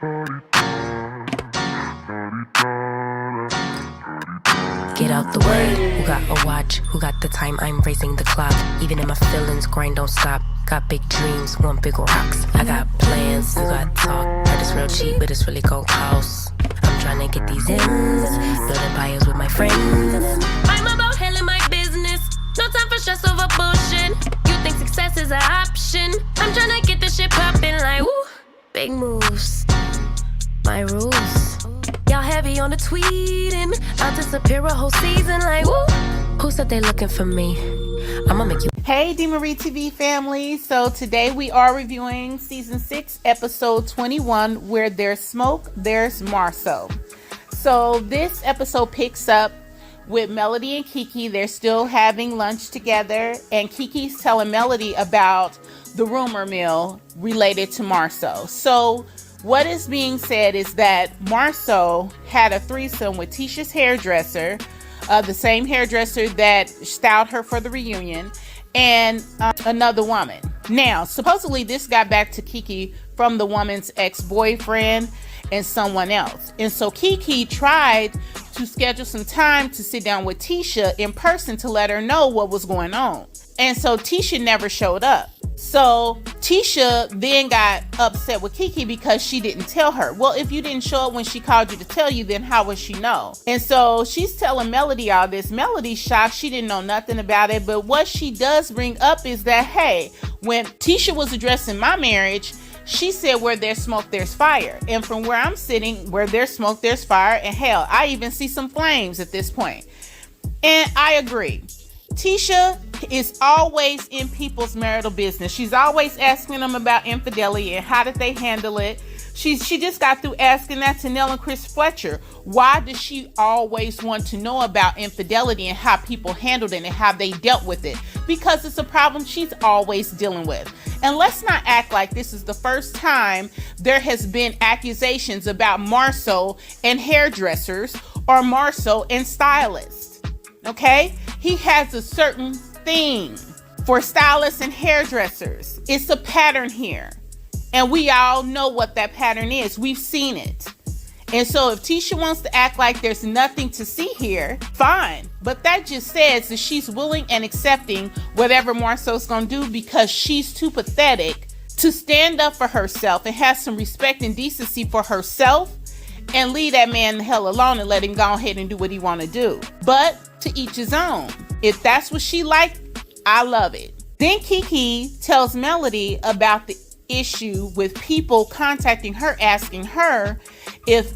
Get out the way, who got a watch, who got the time, I'm raising the clock. Even in my feelings, grind don't stop. Got big dreams, want bigger rocks. I got plans, you got talk. Heard it's real cheap, but it's really gon' cost. I'm tryna get these ends, building empires with my friends. I'm about handling my business, no time for stress over bullshit. You think success is an option? I'm tryna get this shit poppin' like woo. Big moves, my rules. Y'all heavy on the tweeting, I'll disappear a whole season like woo. Who said they looking for me? I'ma make you. Hey DMarie TV family, so today we are reviewing season 6 episode 21, where there's smoke there's Marsau. So this episode picks up with Melody and Kiki. They're still having lunch together, and Kiki's telling Melody about the rumor mill related to Marsau. So what is being said is that Marsau had a threesome with Tisha's hairdresser, the same hairdresser that styled her for the reunion, and another woman. Now, supposedly this got back to Kiki from the woman's ex-boyfriend and someone else. And so Kiki tried to schedule some time to sit down with Tisha in person to let her know what was going on. And so Tisha never showed up. So Tisha then got upset with Kiki because she didn't tell her. Well, if you didn't show up when she called you to tell you, then how would she know? And so she's telling Melody all this. Melody's shocked. She didn't know nothing about it. But what she does bring up is that, hey, when Tisha was addressing my marriage, she said, where there's smoke, there's fire. And from where I'm sitting, where there's smoke, there's fire. And hell, I even see some flames at this point. And I agree. Tisha is always in people's marital business. She's always asking them about infidelity and how did they handle it. She just got through asking that to Nell and Chris Fletcher. Why does she always want to know about infidelity and how people handled it and how they dealt with it? Because it's a problem she's always dealing with. And let's not act like this is the first time there has been accusations about Marsau and hairdressers or Marsau and stylists. Okay? He has a certain thing for stylists and hairdressers. It's a pattern here. And we all know what that pattern is. We've seen it. And so if Tisha wants to act like there's nothing to see here, fine. But that just says that she's willing and accepting whatever Marsau's going to do because she's too pathetic to stand up for herself and have some respect and decency for herself and leave that man the hell alone and let him go ahead and do what he want to do. But to each his own. If that's what she liked, I love it. Then Kiki tells Melody about the issue with people contacting her, asking her if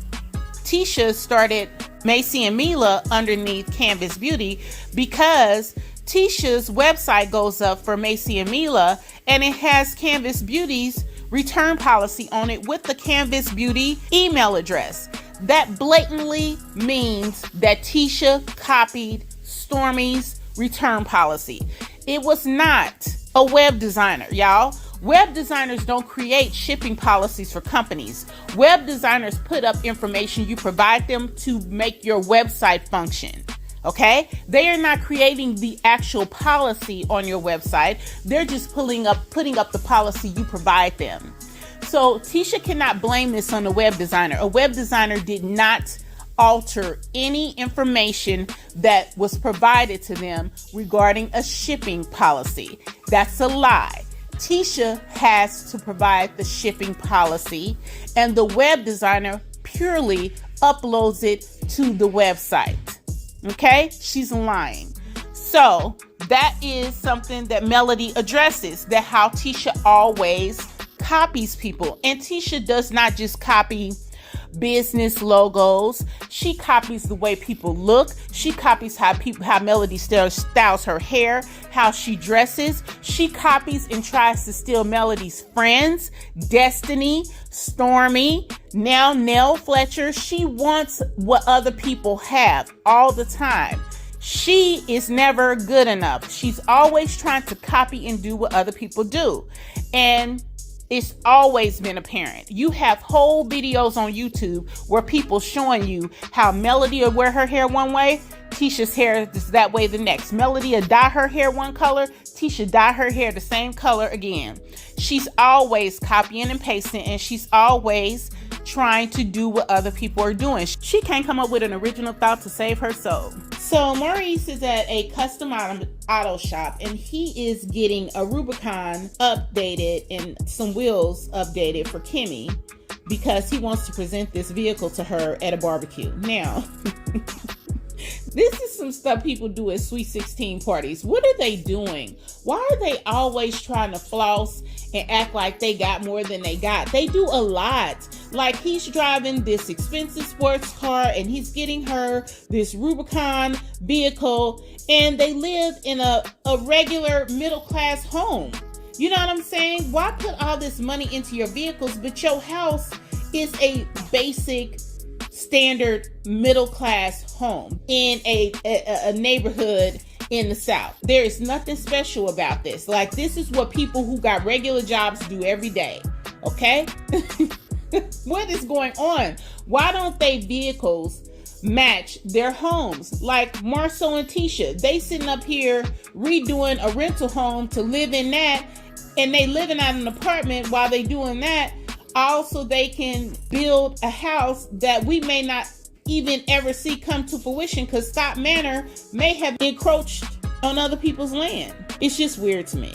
Tisha started Macy and Mila underneath Canvas Beauty, because Tisha's website goes up for Macy and Mila and it has Canvas Beauty's return policy on it with the Canvas Beauty email address. That blatantly means that Tisha copied Stormie's return policy. It was not a web designer, y'all. Web designers don't create shipping policies for companies. Web designers put up information you provide them to make your website function. Okay? They are not creating the actual policy on your website. They're just putting up the policy you provide them. So Tisha cannot blame this on the web designer. A web designer did not alter any information that was provided to them regarding a shipping policy. That's a lie. Tisha has to provide the shipping policy, and the web designer purely uploads it to the website. Okay? She's lying. So that is something that Melody addresses, that how Tisha always copies people. And Tisha does not just copy business logos. She copies the way people look. She copies how Melody styles her hair, how she dresses. She copies and tries to steal Melody's friends, Destiny, Stormie, now Nell Fletcher. She wants what other people have all the time. She is never good enough. She's always trying to copy and do what other people do. And it's always been apparent. You have whole videos on YouTube where people showing you how Melody will wear her hair one way, Tisha's hair is that way the next. Melody will dye her hair one color, Tisha dye her hair the same color again. She's always copying and pasting, and she's always trying to do what other people are doing. She can't come up with an original thought to save her soul. So Maurice is at a custom auto shop, and he is getting a Rubicon updated and some wheels updated for Kimmy because he wants to present this vehicle to her at a barbecue. Now, this is some stuff people do at Sweet 16 parties. What are they doing? Why are they always trying to floss and act like they got more than they got? They do a lot. Like, he's driving this expensive sports car and he's getting her this Rubicon vehicle, and they live in a regular middle-class home. You know what I'm saying? Why put all this money into your vehicles, but your house is a basic standard middle-class home in a neighborhood in the South? There is nothing special about this. Like, this is what people who got regular jobs do every day. Okay? What is going on? Why don't they vehicles match their homes? Like Marsau and Tisha, they sitting up here redoing a rental home to live in that, and they living out an apartment while they doing that. Also, they can build a house that we may not even ever see come to fruition because Scott Manor may have encroached on other people's land. It's just weird to me.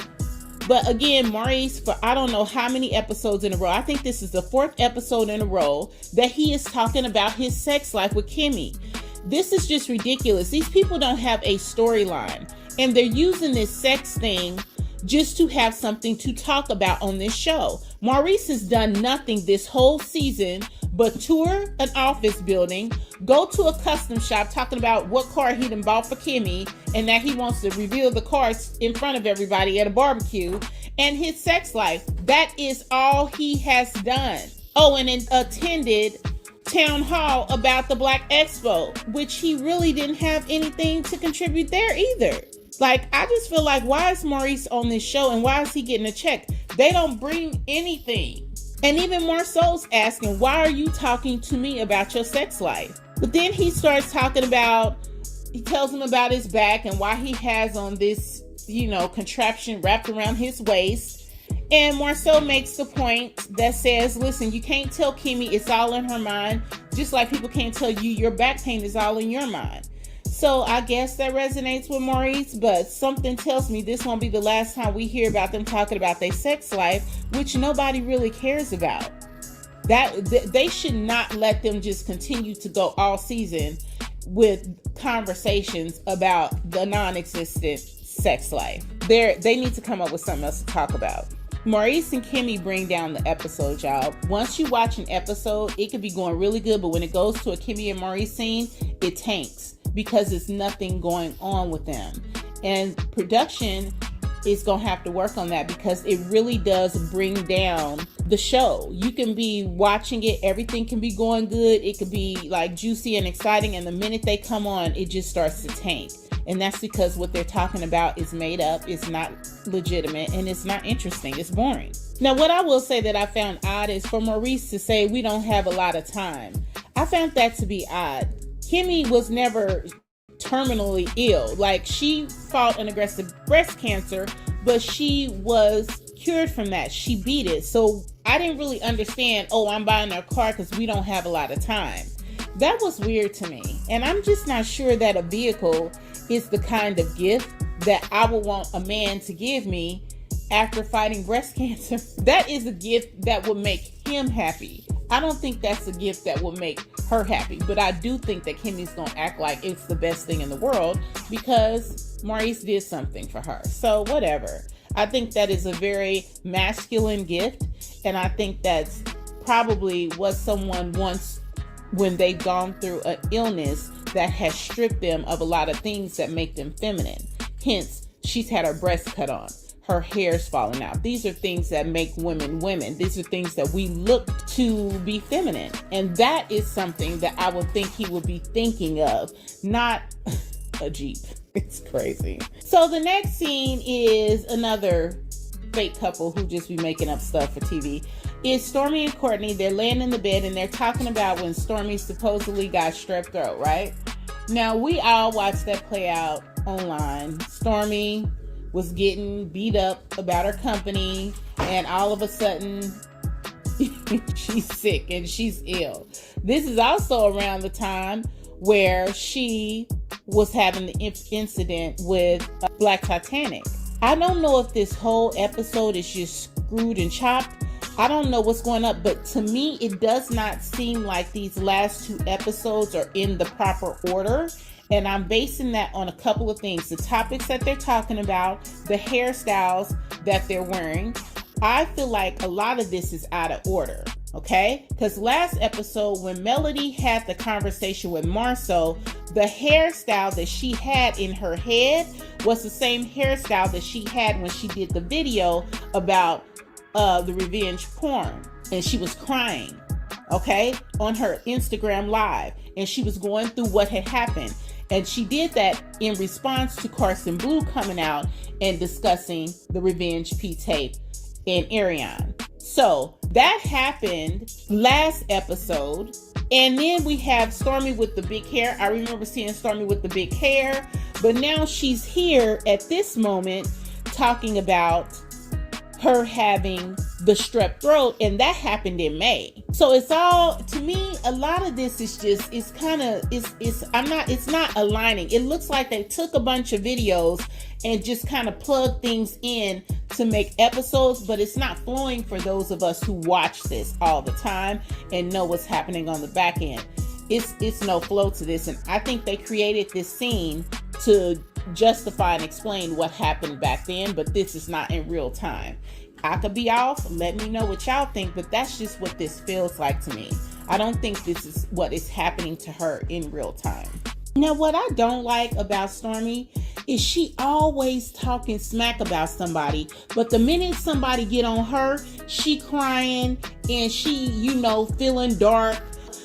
But again, Maurice, for I don't know how many episodes in a row, I think this is the 4th episode in a row that he is talking about his sex life with Kimmy. This is just ridiculous. These people don't have a storyline, and they're using this sex thing just to have something to talk about on this show. Maurice has done nothing this whole season but tour an office building, go to a custom shop talking about what car he done bought for Kimmy, and that he wants to reveal the cars in front of everybody at a barbecue, and his sex life. That is all he has done. Oh, and then attended town hall about the Black Expo, which he really didn't have anything to contribute there either. Like, I just feel like, why is Maurice on this show and why is he getting a check? They don't bring anything. And even Marsau's asking, why are you talking to me about your sex life? But then he starts talking about, he tells him about his back and why he has on this, contraption wrapped around his waist. And Marsau makes the point that says, listen, you can't tell Kimmy it's all in her mind, just like people can't tell you your back pain is all in your mind. So I guess that resonates with Maurice, but something tells me this won't be the last time we hear about them talking about their sex life, which nobody really cares about. They should not let them just continue to go all season with conversations about the non-existent sex life. They need to come up with something else to talk about. Maurice and Kimmy bring down the episode, y'all. Once you watch an episode, it could be going really good, but when it goes to a Kimmy and Maurice scene, it tanks because there's nothing going on with them. And production is going to have to work on that because it really does bring down the show. You can be watching it, everything can be going good, it could be like juicy and exciting, and the minute they come on, it just starts to tank. And that's because what they're talking about is made up, it's not legitimate, and it's not interesting, it's boring. Now, what I will say that I found odd is for Maurice to say we don't have a lot of time. I found that to be odd. Kimmy was never terminally ill. Like, she fought an aggressive breast cancer, but she was cured from that. She beat it. So I didn't really understand, I'm buying her car because we don't have a lot of time. That was weird to me. And I'm just not sure that a vehicle is the kind of gift that I would want a man to give me after fighting breast cancer. That is a gift that would make him happy. I don't think that's a gift that will make her happy, but I do think that Kimmy's gonna act like it's the best thing in the world because Maurice did something for her. So whatever. I think that is a very masculine gift, and I think that's probably what someone wants when they've gone through an illness that has stripped them of a lot of things that make them feminine. Hence, she's had her breasts cut on. Her hair's falling out. These are things that make women women. These are things that we look to be feminine. And that is something that I would think he would be thinking of, not a Jeep. It's crazy. So the next scene is another fake couple who just be making up stuff for TV. It's Stormie and Courtney. They're laying in the bed and they're talking about when Stormie supposedly got strep throat, right? Now, we all watched that play out online. Stormie was getting beat up about her company, and all of a sudden she's sick and she's ill. This is also around the time where she was having the incident with Black Titanic. I don't know if this whole episode is just screwed and chopped. I don't know what's going on, but to me, it does not seem like these last 2 episodes are in the proper order. And I'm basing that on a couple of things. The topics that they're talking about, the hairstyles that they're wearing. I feel like a lot of this is out of order, okay? Because last episode, when Melody had the conversation with Marsau, the hairstyle that she had in her head was the same hairstyle that she had when she did the video about the revenge porn. And she was crying, okay, on her Instagram live. And she was going through what had happened. And she did that in response to Carson Blue coming out and discussing the Revenge P tape in Ariane. So that happened last episode. And then we have Stormie with the big hair. I remember seeing Stormie with the big hair. But now she's here at this moment talking about her having the strep throat, and that happened in May. So it's all, to me, a lot of this is just, it's not aligning. It looks like they took a bunch of videos and just kind of plugged things in to make episodes, but it's not flowing for those of us who watch this all the time and know what's happening on the back end. It's no flow to this, and I think they created this scene to justify and explain what happened back then, but this is not in real time. I could be off. Let me know what y'all think, but that's just what this feels like to me. I don't think this is what is happening to her in real time. Now, what I don't like about Stormie is she always talking smack about somebody, but the minute somebody get on her, she crying and she, feeling dark.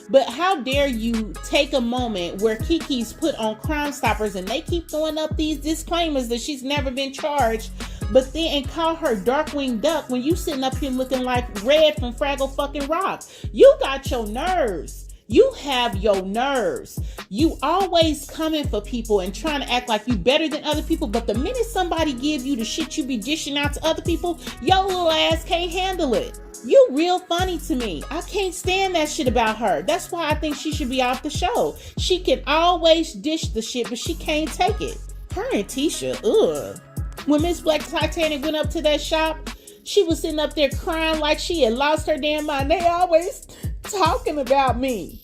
But how dare you take a moment where Kiki's put on Crime Stoppers and they keep throwing up these disclaimers that she's never been charged, but then and call her Darkwing Duck when you sitting up here looking like Red from Fraggle fucking Rock. You got your nerves. You have your nerves. You always coming for people and trying to act like you better than other people, but the minute somebody give you the shit you be dishing out to other people, your little ass can't handle it. You real funny to me. I can't stand that shit about her. That's why I think she should be off the show. She can always dish the shit, but she can't take it. Her and Tisha, ugh. When Miss Black Titanic went up to that shop, she was sitting up there crying like she had lost her damn mind. They always talking about me.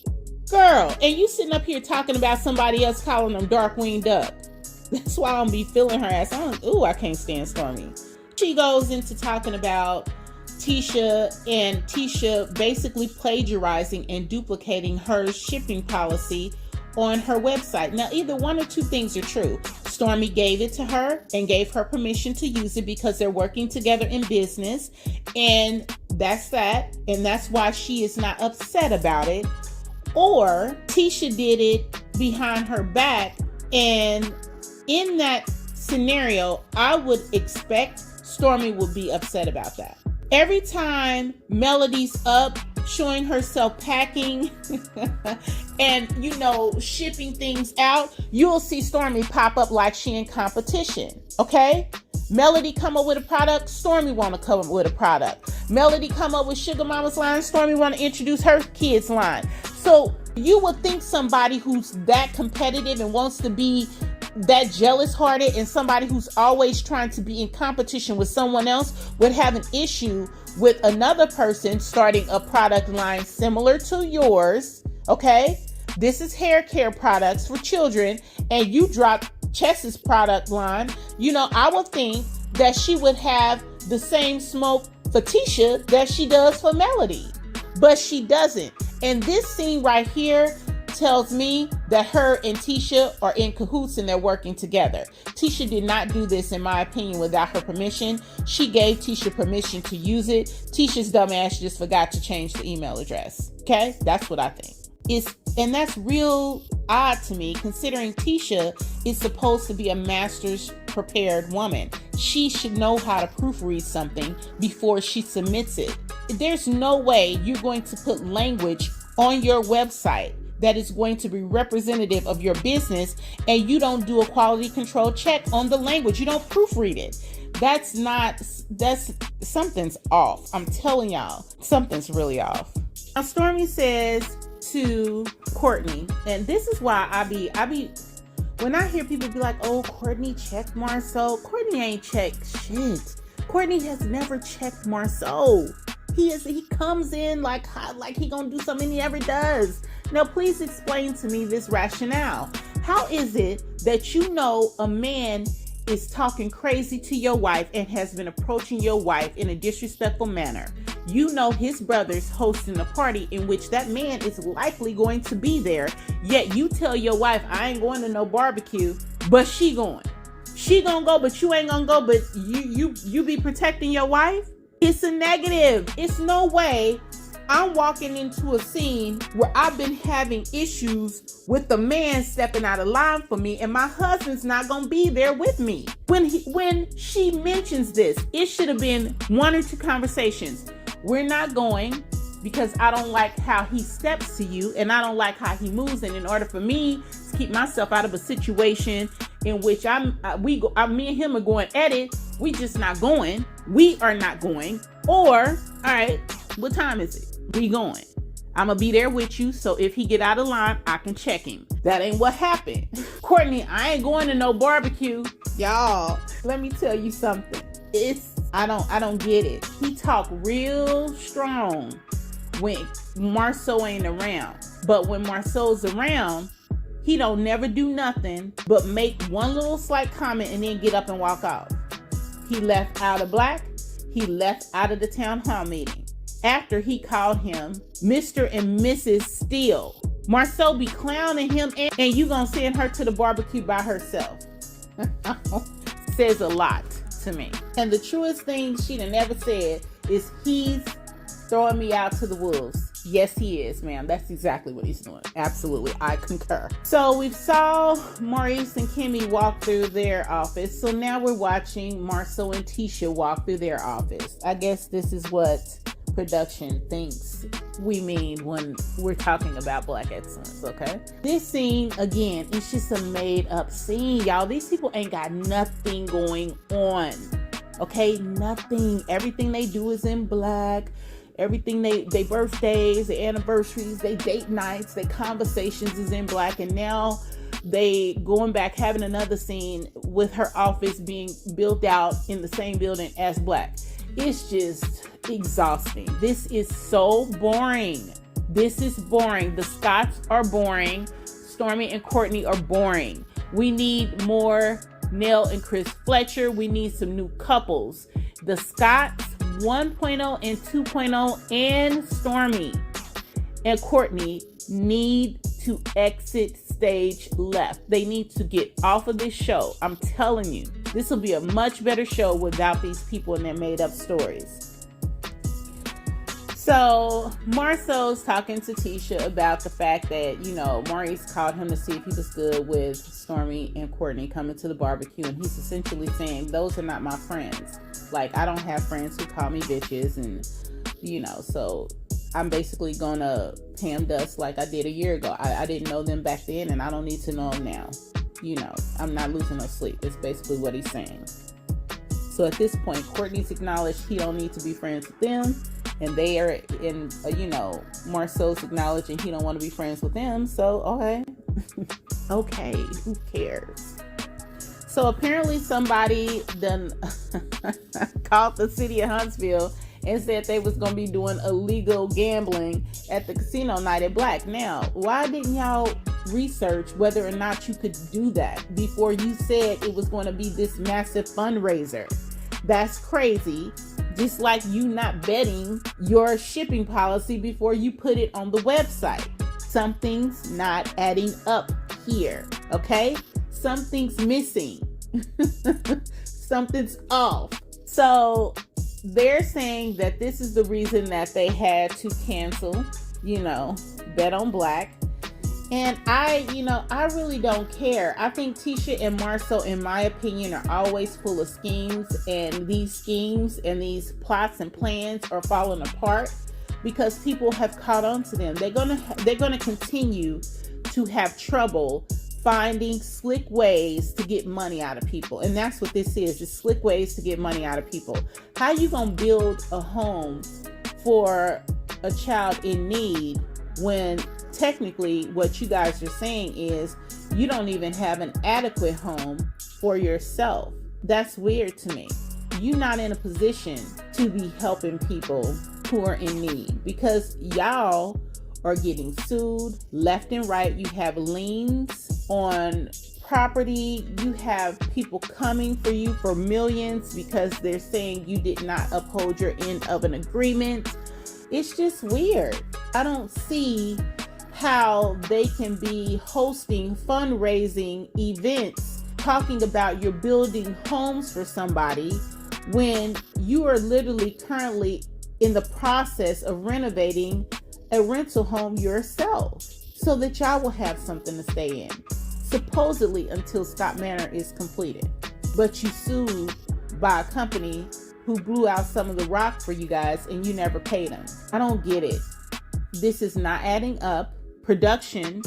Girl, and you sitting up here talking about somebody else calling them Darkwing Duck. That's why I'm be feeling her ass. I can't stand Stormie. She goes into talking about Tisha, and Tisha basically plagiarizing and duplicating her shipping policy on her website. Now, either one or two things are true. Stormie gave it to her and gave her permission to use it because they're working together in business, and that's that, and that's why she is not upset about it. Or Tisha did it behind her back, and in that scenario, I would expect Stormie would be upset about that. Every time Melody's up showing herself packing and, shipping things out, you'll see Stormie pop up like she in competition, okay? Melody come up with a product, Stormie want to come up with a product. Melody come up with Sugar Mama's line, Stormie want to introduce her kids line. So you would think somebody who's that competitive and wants to be that jealous hearted and somebody who's always trying to be in competition with someone else would have an issue with another person starting a product line similar to yours, okay? This is hair care products for children, and you drop Chess's product line. I would think that she would have the same smoke for Tisha that she does for Melody, but she doesn't. And this scene right here tells me that her and Tisha are in cahoots and they're working together. Tisha did not do this, in my opinion, without her permission. She gave Tisha permission to use it. Tisha's dumbass just forgot to change the email address. Okay? That's what I think. And that's real odd to me, considering Tisha is supposed to be a master's prepared woman. She should know how to proofread something before she submits it. There's no way you're going to put language on your website that is going to be representative of your business and you don't do a quality control check on the language. You don't proofread it. That's something's off. I'm telling y'all, something's really off. Now Stormie says to Courtney, and this is why I be when I hear people be like, oh, Courtney checked Marsau. Courtney ain't checked shit. Courtney has never checked Marsau. He comes in like he gonna do something, he never does. Now please explain to me this rationale. How is it that you know a man is talking crazy to your wife and has been approaching your wife in a disrespectful manner? You know his brother's hosting a party in which that man is likely going to be there, yet you tell your wife, I ain't going to no barbecue, but she going. She gonna go, but you ain't gonna go, but you be protecting your wife? It's a negative. It's no way I'm walking into a scene where I've been having issues with the man stepping out of line for me, and my husband's not gonna be there with me. When she mentions this, it should have been 1 or 2 conversations. We're not going because I don't like how he steps to you, and I don't like how he moves. And in order for me to keep myself out of a situation in which me and him are going at it, we just not going. We are not going. Or, all right, what time is it? We going. I'm gonna be there with you, so if he get out of line, I can check him. That ain't what happened. Courtney, I ain't going to no barbecue. Y'all, let me tell you something. I don't get it. He talk real strong when Marsau ain't around. But when Marsau's around, he don't never do nothing but make one little slight comment and then get up and walk off. He left out of Black. He left out of the town hall meeting after he called him Mr. and Mrs. Steele. Marsau be clowning him, and you gonna send her to the barbecue by herself. Says a lot to me. And the truest thing she done ever said is, he's throwing me out to the wolves. Yes, he is, ma'am. That's exactly what he's doing. Absolutely. I concur. So we saw Maurice and Kimmy walk through their office. So now we're watching Marsau and Tisha walk through their office. I guess this is what production thinks we mean when we're talking about Black excellence, okay? This scene, again, it's just a made-up scene, y'all. These people ain't got nothing going on, okay? Nothing. Everything they do is in black. Everything they birthdays, their anniversaries, they date nights, their conversations is in black. And now they going back, having another scene with her office being built out in the same building as Black. It's just exhausting. This is so boring. This is boring. The Scotts are boring. Stormie and Courtney are boring. We need more Nell and Chris Fletcher. We need some new couples. The Scotts 1.0 and 2.0 and Stormie and Courtney need to exit stage left. They need to get off of this show. I'm telling you, this will be a much better show without these people and their made up stories. So Marsau's talking to Tisha about the fact that, you know, Maurice called him to see if he was good with Stormie and Courtney coming to the barbecue, and he's essentially saying, those are not my friends. Like, I don't have friends who call me bitches, and, you know, so I'm basically gonna pay them dust like I did a year ago. I didn't know them back then, and I don't need to know them now. You know, I'm not losing no sleep. It's basically what he's saying. So at this point, Courtney's acknowledged he don't need to be friends with them, and they are in, you know, Marsau's acknowledging he don't want to be friends with them. So, okay. Okay, who cares? So apparently somebody done called the city of Huntsville and said they was going to be doing illegal gambling at the casino night at Black. Now, why didn't y'all research whether or not you could do that before you said it was going to be this massive fundraiser? That's crazy. Just like you not betting your shipping policy before you put it on the website. Something's not adding up here, okay? Something's missing. Something's off. So they're saying that this is the reason that they had to cancel, you know, Bet on Black. And I really don't care. I think Tisha and Marsau, in my opinion, are always full of schemes, and these schemes and these plots and plans are falling apart because people have caught on to them. They're gonna continue to have trouble finding slick ways to get money out of people. And that's what this is. It's slick ways to get money out of people. How you gonna build a home for a child in need when technically what you guys are saying is you don't even have an adequate home for yourself? That's weird to me. You're not in a position to be helping people who are in need because y'all are getting sued left and right. You have liens on property. You have people coming for you for millions because they're saying you did not uphold your end of an agreement. It's just weird. I don't see how they can be hosting fundraising events talking about you're building homes for somebody when you are literally currently in the process of renovating a rental home yourself so that y'all will have something to stay in, supposedly until Scott Manor is completed. But you sued by a company who blew out some of the rock for you guys and you never paid them. I don't get it. This is not adding up. Production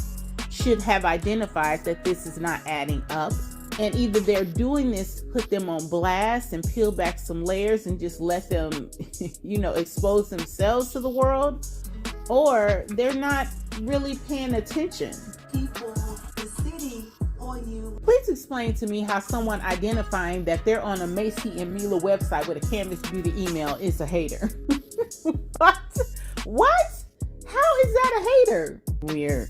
should have identified that this is not adding up. And either they're doing this to put them on blast and peel back some layers and just let them, expose themselves to the world, or they're not really paying attention. People, the city on you. Please explain to me how someone identifying that they're on a Macy and Mila website with a Canvas Beauty email is a hater. What? How is that a hater? Weird.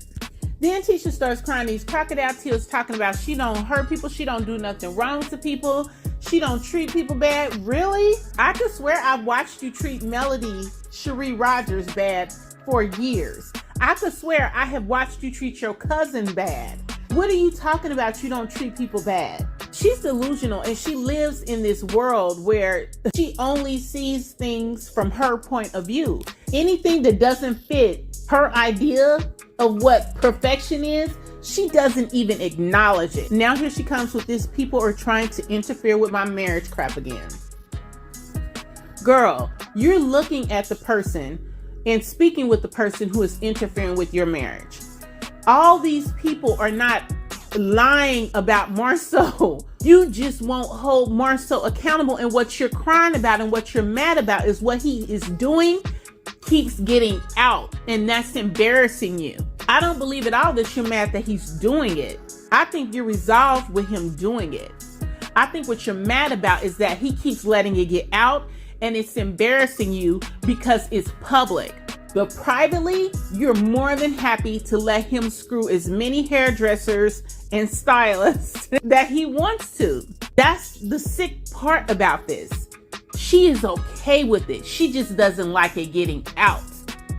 Then Tisha starts crying these crocodile tears talking about she don't hurt people, she don't do nothing wrong to people, she don't treat people bad. Really? I could swear I've watched you treat Melody Cherie Rogers bad for years. I could swear I have watched you treat your cousin bad. What are you talking about? You don't treat people bad. She's delusional and she lives in this world where she only sees things from her point of view. Anything that doesn't fit her idea of what perfection is, she doesn't even acknowledge it. Now here she comes with this people are trying to interfere with my marriage crap again. Girl, you're looking at the person and speaking with the person who is interfering with your marriage. All these people are not lying about Marsau. You just won't hold Marsau accountable, and what you're crying about and what you're mad about is what he is doing keeps getting out, and that's embarrassing you. I don't believe at all that you're mad that he's doing it. I think you're resolved with him doing it. I think what you're mad about is that he keeps letting it get out and it's embarrassing you because it's public. But privately, you're more than happy to let him screw as many hairdressers and stylists that he wants to. That's the sick part about this. She is okay with it. She just doesn't like it getting out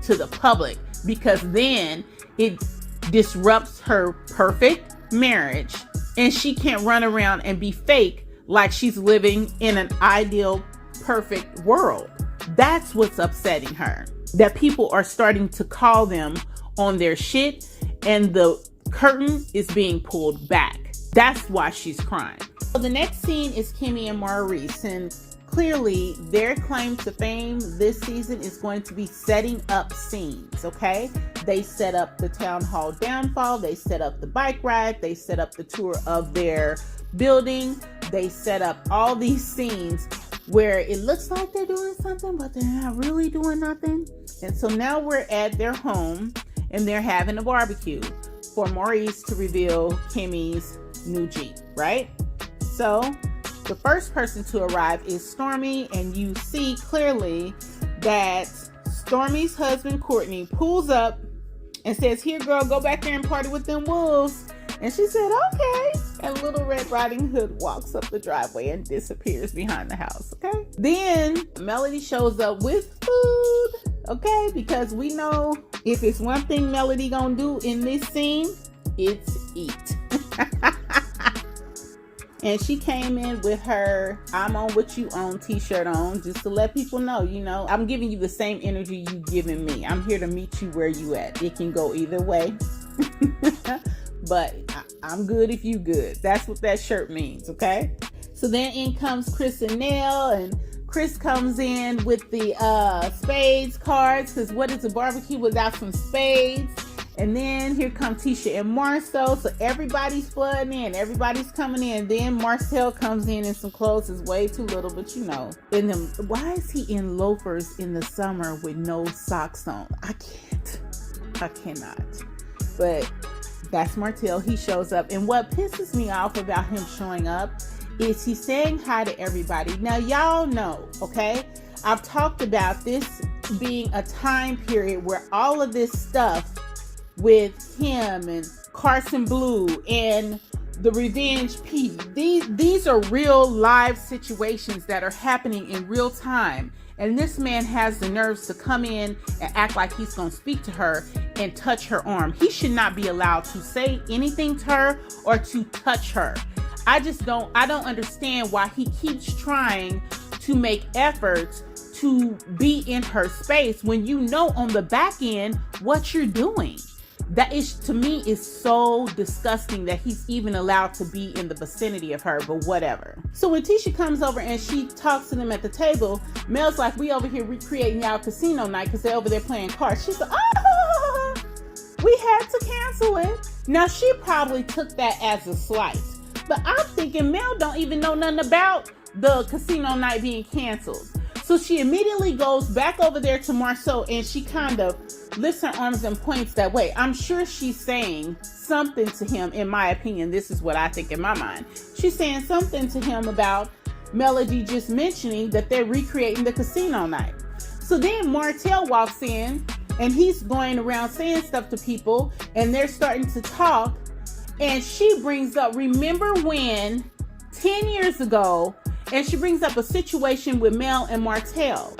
to the public because then it disrupts her perfect marriage and she can't run around and be fake like she's living in an ideal, perfect world. That's what's upsetting her. That people are starting to call them on their shit and the curtain is being pulled back. That's why she's crying. So the next scene is Kimmy and Maurice, and clearly their claim to fame this season is going to be setting up scenes, okay? They set up the town hall downfall, they set up the bike ride, they set up the tour of their building, they set up all these scenes where it looks like they're doing something, but they're not really doing nothing. And so now we're at their home and they're having a barbecue for Maurice to reveal Kimmy's new Jeep, right? So the first person to arrive is Stormie, and you see clearly that Stormie's husband, Courtney, pulls up and says, "Here, girl, go back there and party with them wolves." And she said, "Okay." And Little Red Riding Hood walks up the driveway and disappears behind the house, okay? Then Melody shows up with food, okay? Because we know if it's one thing Melody gonna do in this scene, it's eat. And she came in with her "I'm on what you own" t-shirt on, just to let people know, I'm giving you the same energy you giving me. I'm here to meet you where you at. It can go either way. But I'm good if you good. That's what that shirt means, okay? So then in comes Chris and Nell, and Chris comes in with the spades cards, because what is a barbecue without some spades? And then here come Tisha and Marsau. So everybody's flooding in. Everybody's coming in. Then Martell comes in some clothes is way too little, but you know. And then why is he in loafers in the summer with no socks on? I cannot. But that's Martell. He shows up. And what pisses me off about him showing up is he's saying hi to everybody. Now y'all know, okay? I've talked about this being a time period where all of this stuff with him and Carson Blue and the Revenge P, these are real live situations that are happening in real time. And this man has the nerves to come in and act like he's going to speak to her and touch her arm. He should not be allowed to say anything to her or to touch her. I don't understand why he keeps trying to make efforts to be in her space when you know on the back end what you're doing. That is, to me, is so disgusting that he's even allowed to be in the vicinity of her, but whatever. So when Tisha comes over and she talks to them at the table, Mel's like, we over here recreating y'all casino night because they're over there playing cards. She's like, oh, we had to cancel it. Now, she probably took that as a slight, but I'm thinking Mel don't even know nothing about the casino night being canceled. So she immediately goes back over there to Marsau and she kind of lifts her arms and points that way. I'm sure she's saying something to him, in my opinion. This is what I think in my mind. She's saying something to him about Melody just mentioning that they're recreating the casino night. So then Martell walks in and he's going around saying stuff to people and they're starting to talk. And she brings up, remember when 10 years ago, and she brings up a situation with Mel and Martell.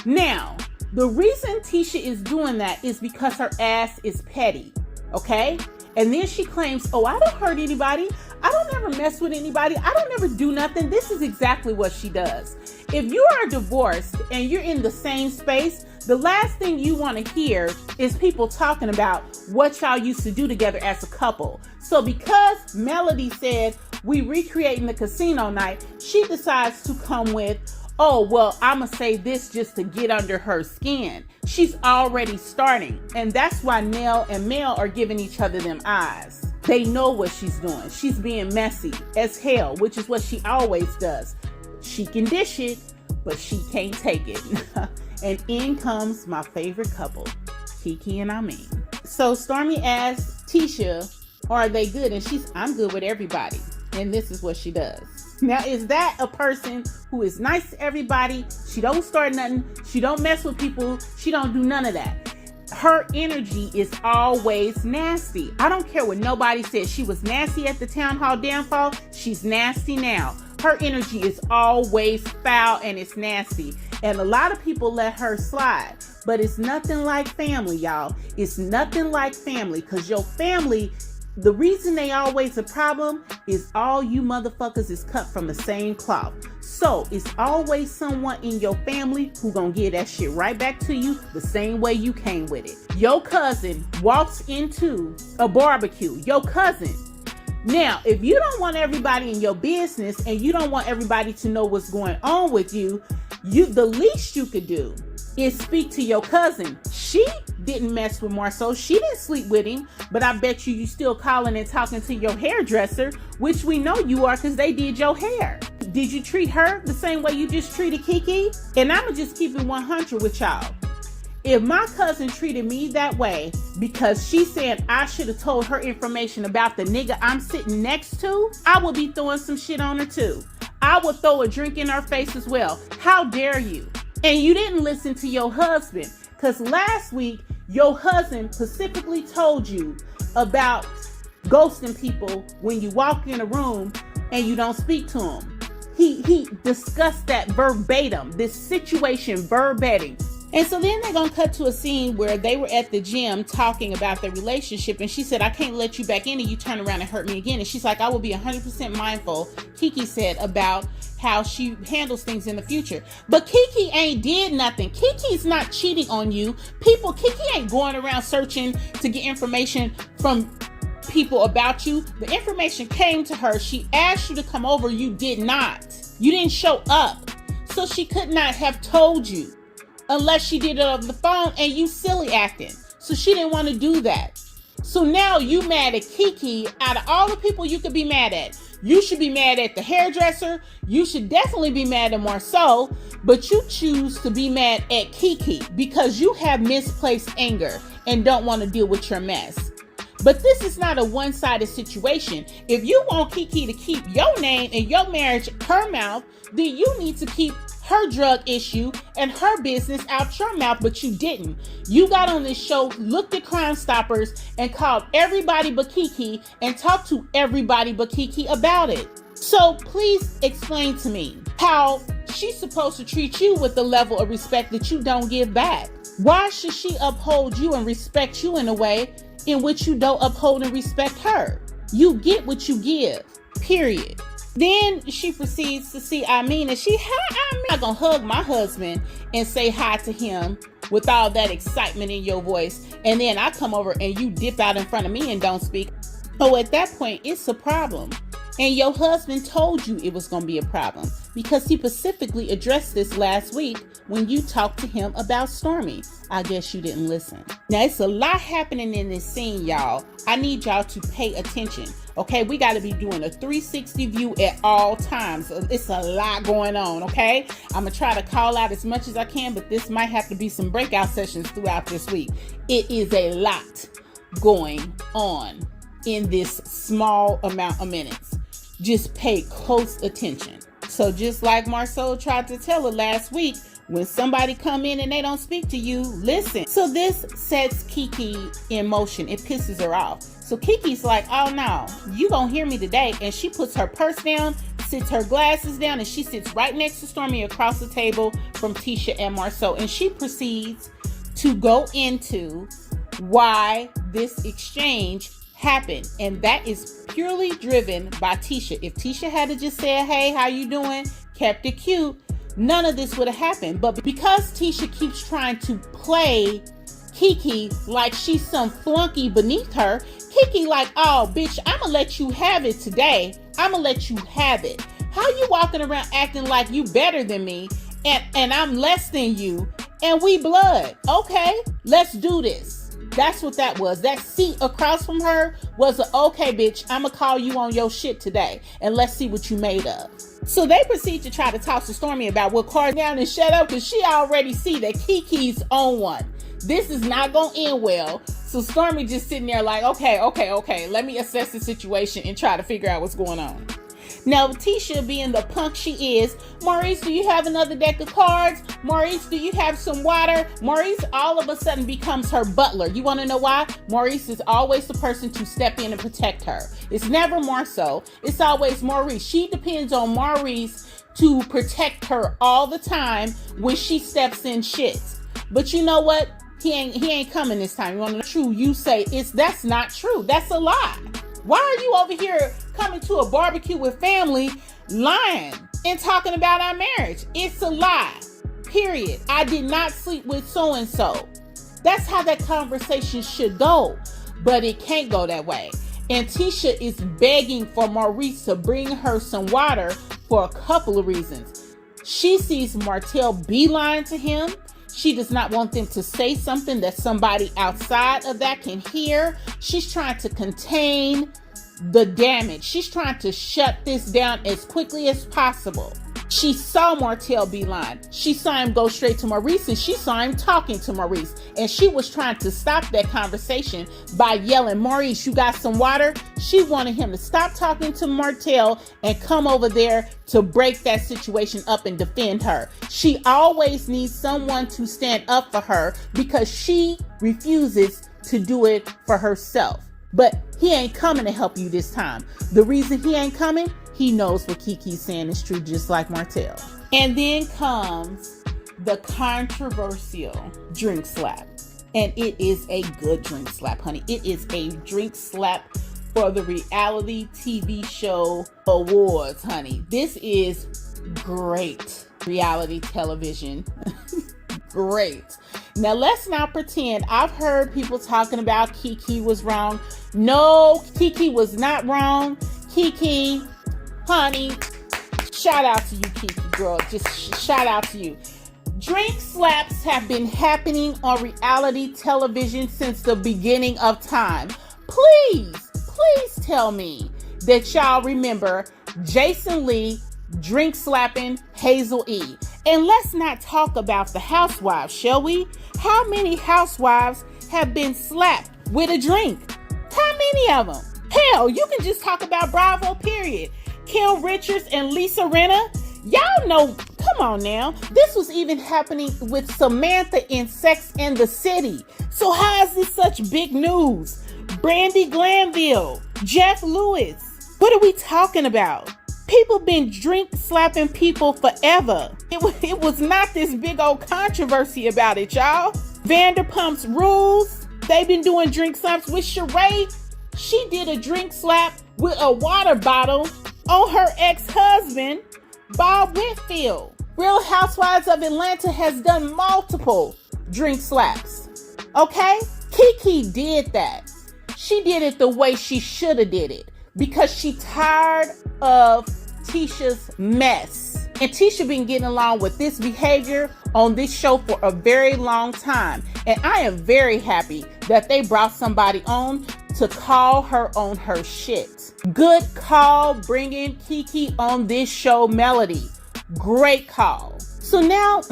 Now, the reason Tisha is doing that is because her ass is petty, okay? And then she claims, oh, I don't hurt anybody. I don't ever mess with anybody. I don't ever do nothing. This is exactly what she does. If you are divorced and you're in the same space, the last thing you want to hear is people talking about what y'all used to do together as a couple. So because Melody said, we recreating the casino night, she decides to come with, oh, well, I'ma say this just to get under her skin. She's already starting. And that's why Nell and Mel are giving each other them eyes. They know what she's doing. She's being messy as hell, which is what she always does. She can dish it, but she can't take it. And in comes my favorite couple, Kiki and Amin. So Stormie asks Tisha, are they good? And she's, I'm good with everybody. And this is what she does. Now, is that a person who is nice to everybody? She don't start nothing. She don't mess with people. She don't do none of that. Her energy is always nasty. I don't care what nobody says. She was nasty at the town hall downfall. She's nasty now. Her energy is always foul and it's nasty. And a lot of people let her slide. But it's nothing like family, y'all. It's nothing like family, because your family, the reason they always a problem is all you motherfuckers is cut from the same cloth. So it's always someone in your family who gonna give that shit right back to you the same way you came with it. Your cousin walks into a barbecue. Your cousin. Now, if you don't want everybody in your business and you don't want everybody to know what's going on with you, the least you could do is speak to your cousin. She didn't mess with Marsau. She didn't sleep with him, but I bet you still calling and talking to your hairdresser, which we know you are because they did your hair. Did you treat her the same way you just treated Kiki? And I'ma just keep it 100 with y'all. If my cousin treated me that way because she said I should have told her information about the nigga I'm sitting next to, I would be throwing some shit on her too. I would throw a drink in her face as well. How dare you? And you didn't listen to your husband, because last week your husband specifically told you about ghosting people when you walk in a room and you don't speak to them. He discussed that verbatim, this situation verbatim. And so then they're going to cut to a scene where they were at the gym talking about their relationship. And she said, I can't let you back in and you turn around and hurt me again. And she's like, I will be 100% mindful, Kiki said, about how she handles things in the future. But Kiki ain't did nothing. Kiki's not cheating on you. Kiki ain't going around searching to get information from people about you. The information came to her. She asked you to come over. You did not. You didn't show up. So she could not have told you unless she did it over the phone, and you silly acting. So she didn't want to do that. So now you mad at Kiki. Out of all the people you could be mad at, you should be mad at the hairdresser. You should definitely be mad at Marsau, but you choose to be mad at Kiki because you have misplaced anger and don't want to deal with your mess. But this is not a one-sided situation. If you want Kiki to keep your name and your marriage her mouth, then you need to keep her drug issue and her business out your mouth, but you didn't. You got on this show, looked at Crime Stoppers, and called everybody but Kiki and talked to everybody but Kiki about it. So please explain to me how she's supposed to treat you with the level of respect that you don't give back. Why should she uphold you and respect you in a way in which you don't uphold and respect her? You get what you give, period. Then she proceeds to see I'm not gonna hug my husband and say hi to him with all that excitement in your voice, and then I come over and you dip out in front of me and don't speak. So at that point, it's a problem. And your husband told you it was gonna be a problem because he specifically addressed this last week when you talked to him about Stormie. I guess you didn't listen. Now, it's a lot happening in this scene, y'all. I need y'all to pay attention. Okay, we got to be doing a 360 view at all times. It's a lot going on, okay? I'm going to try to call out as much as I can, but this might have to be some breakout sessions throughout this week. It is a lot going on in this small amount of minutes. Just pay close attention. So just like Marsau tried to tell her last week, when somebody come in and they don't speak to you, listen. So this sets Kiki in motion. It pisses her off. So Kiki's like, oh no, you gonna hear me today. And she puts her purse down, sits her glasses down, and she sits right next to Stormie across the table from Tisha and Marsau. And she proceeds to go into why this exchange happened. And that is purely driven by Tisha. If Tisha had to just say, hey, how you doing? Kept it cute, none of this would have happened. But because Tisha keeps trying to play Kiki like she's some flunky beneath her, Kiki like, oh bitch, I'ma let you have it today. I'ma let you have it. How you walking around acting like you better than me and I'm less than you and we blood? Okay, let's do this. That's what that was. That seat across from her was a, okay bitch, I'ma call you on your shit today and let's see what you made of. So they proceed to try to talk to Stormie about what Courtney down and shut up because she already see that Kiki's on one. This is not gonna end well. So Stormie just sitting there like, okay. Let me assess the situation and try to figure out what's going on. Now, Tisha being the punk she is, Maurice, do you have another deck of cards? Maurice, do you have some water? Maurice all of a sudden becomes her butler. You want to know why? Maurice is always the person to step in and protect her. It's never Marsau. It's always Maurice. She depends on Maurice to protect her all the time when she steps in shit. But you know what? He ain't coming this time. You want to know the truth? You say that's not true. That's a lie. Why are you over here coming to a barbecue with family lying and talking about our marriage? It's a lie. Period. I did not sleep with so-and-so. That's how that conversation should go. But it can't go that way. And Tisha is begging for Maurice to bring her some water for a couple of reasons. She sees Martell beeline to him. She does not want them to say something that somebody outside of that can hear. She's trying to contain the damage. She's trying to shut this down as quickly as possible. She saw Martell beeline. She saw him go straight to Maurice and she saw him talking to Maurice. And she was trying to stop that conversation by yelling, Maurice, you got some water? She wanted him to stop talking to Martell and come over there to break that situation up and defend her. She always needs someone to stand up for her because she refuses to do it for herself. But he ain't coming to help you this time. The reason he ain't coming, he knows what Kiki's saying is true, just like Martell. And then comes the controversial drink slap. And it is a good drink slap, honey. It is a drink slap for the reality TV show awards, honey. This is great reality television. Great. Now let's not pretend. I've heard people talking about Kiki was wrong. No, Kiki was not wrong. Kiki, honey, shout out to you, Kiki girl. Just shout out to you. Drink slaps have been happening on reality television since the beginning of time. Please tell me that y'all remember Jason Lee drink slapping Hazel E. And let's not talk about the housewives, shall we? How many housewives have been slapped with a drink? How many of them? Hell, you can just talk about Bravo, period. Kim Richards and Lisa Rinna. Y'all know, come on now. This was even happening with Samantha in Sex and the City. So how is this such big news? Brandy Glanville, Jeff Lewis. What are we talking about? People been drink slapping people forever. It was not this big old controversy about it, y'all. Vanderpump's Rules. They've been doing drink slaps with Sheree. She did a drink slap with a water bottle on her ex-husband, Bob Whitfield. Real Housewives of Atlanta has done multiple drink slaps. Okay? Kiki did that. She did it the way she should have did it because she tired of Tisha's mess. And Tisha been getting along with this behavior on this show for a very long time. And I am very happy that they brought somebody on to call her on her shit. Good call bringing Kiki on this show, Melody. Great call. So now,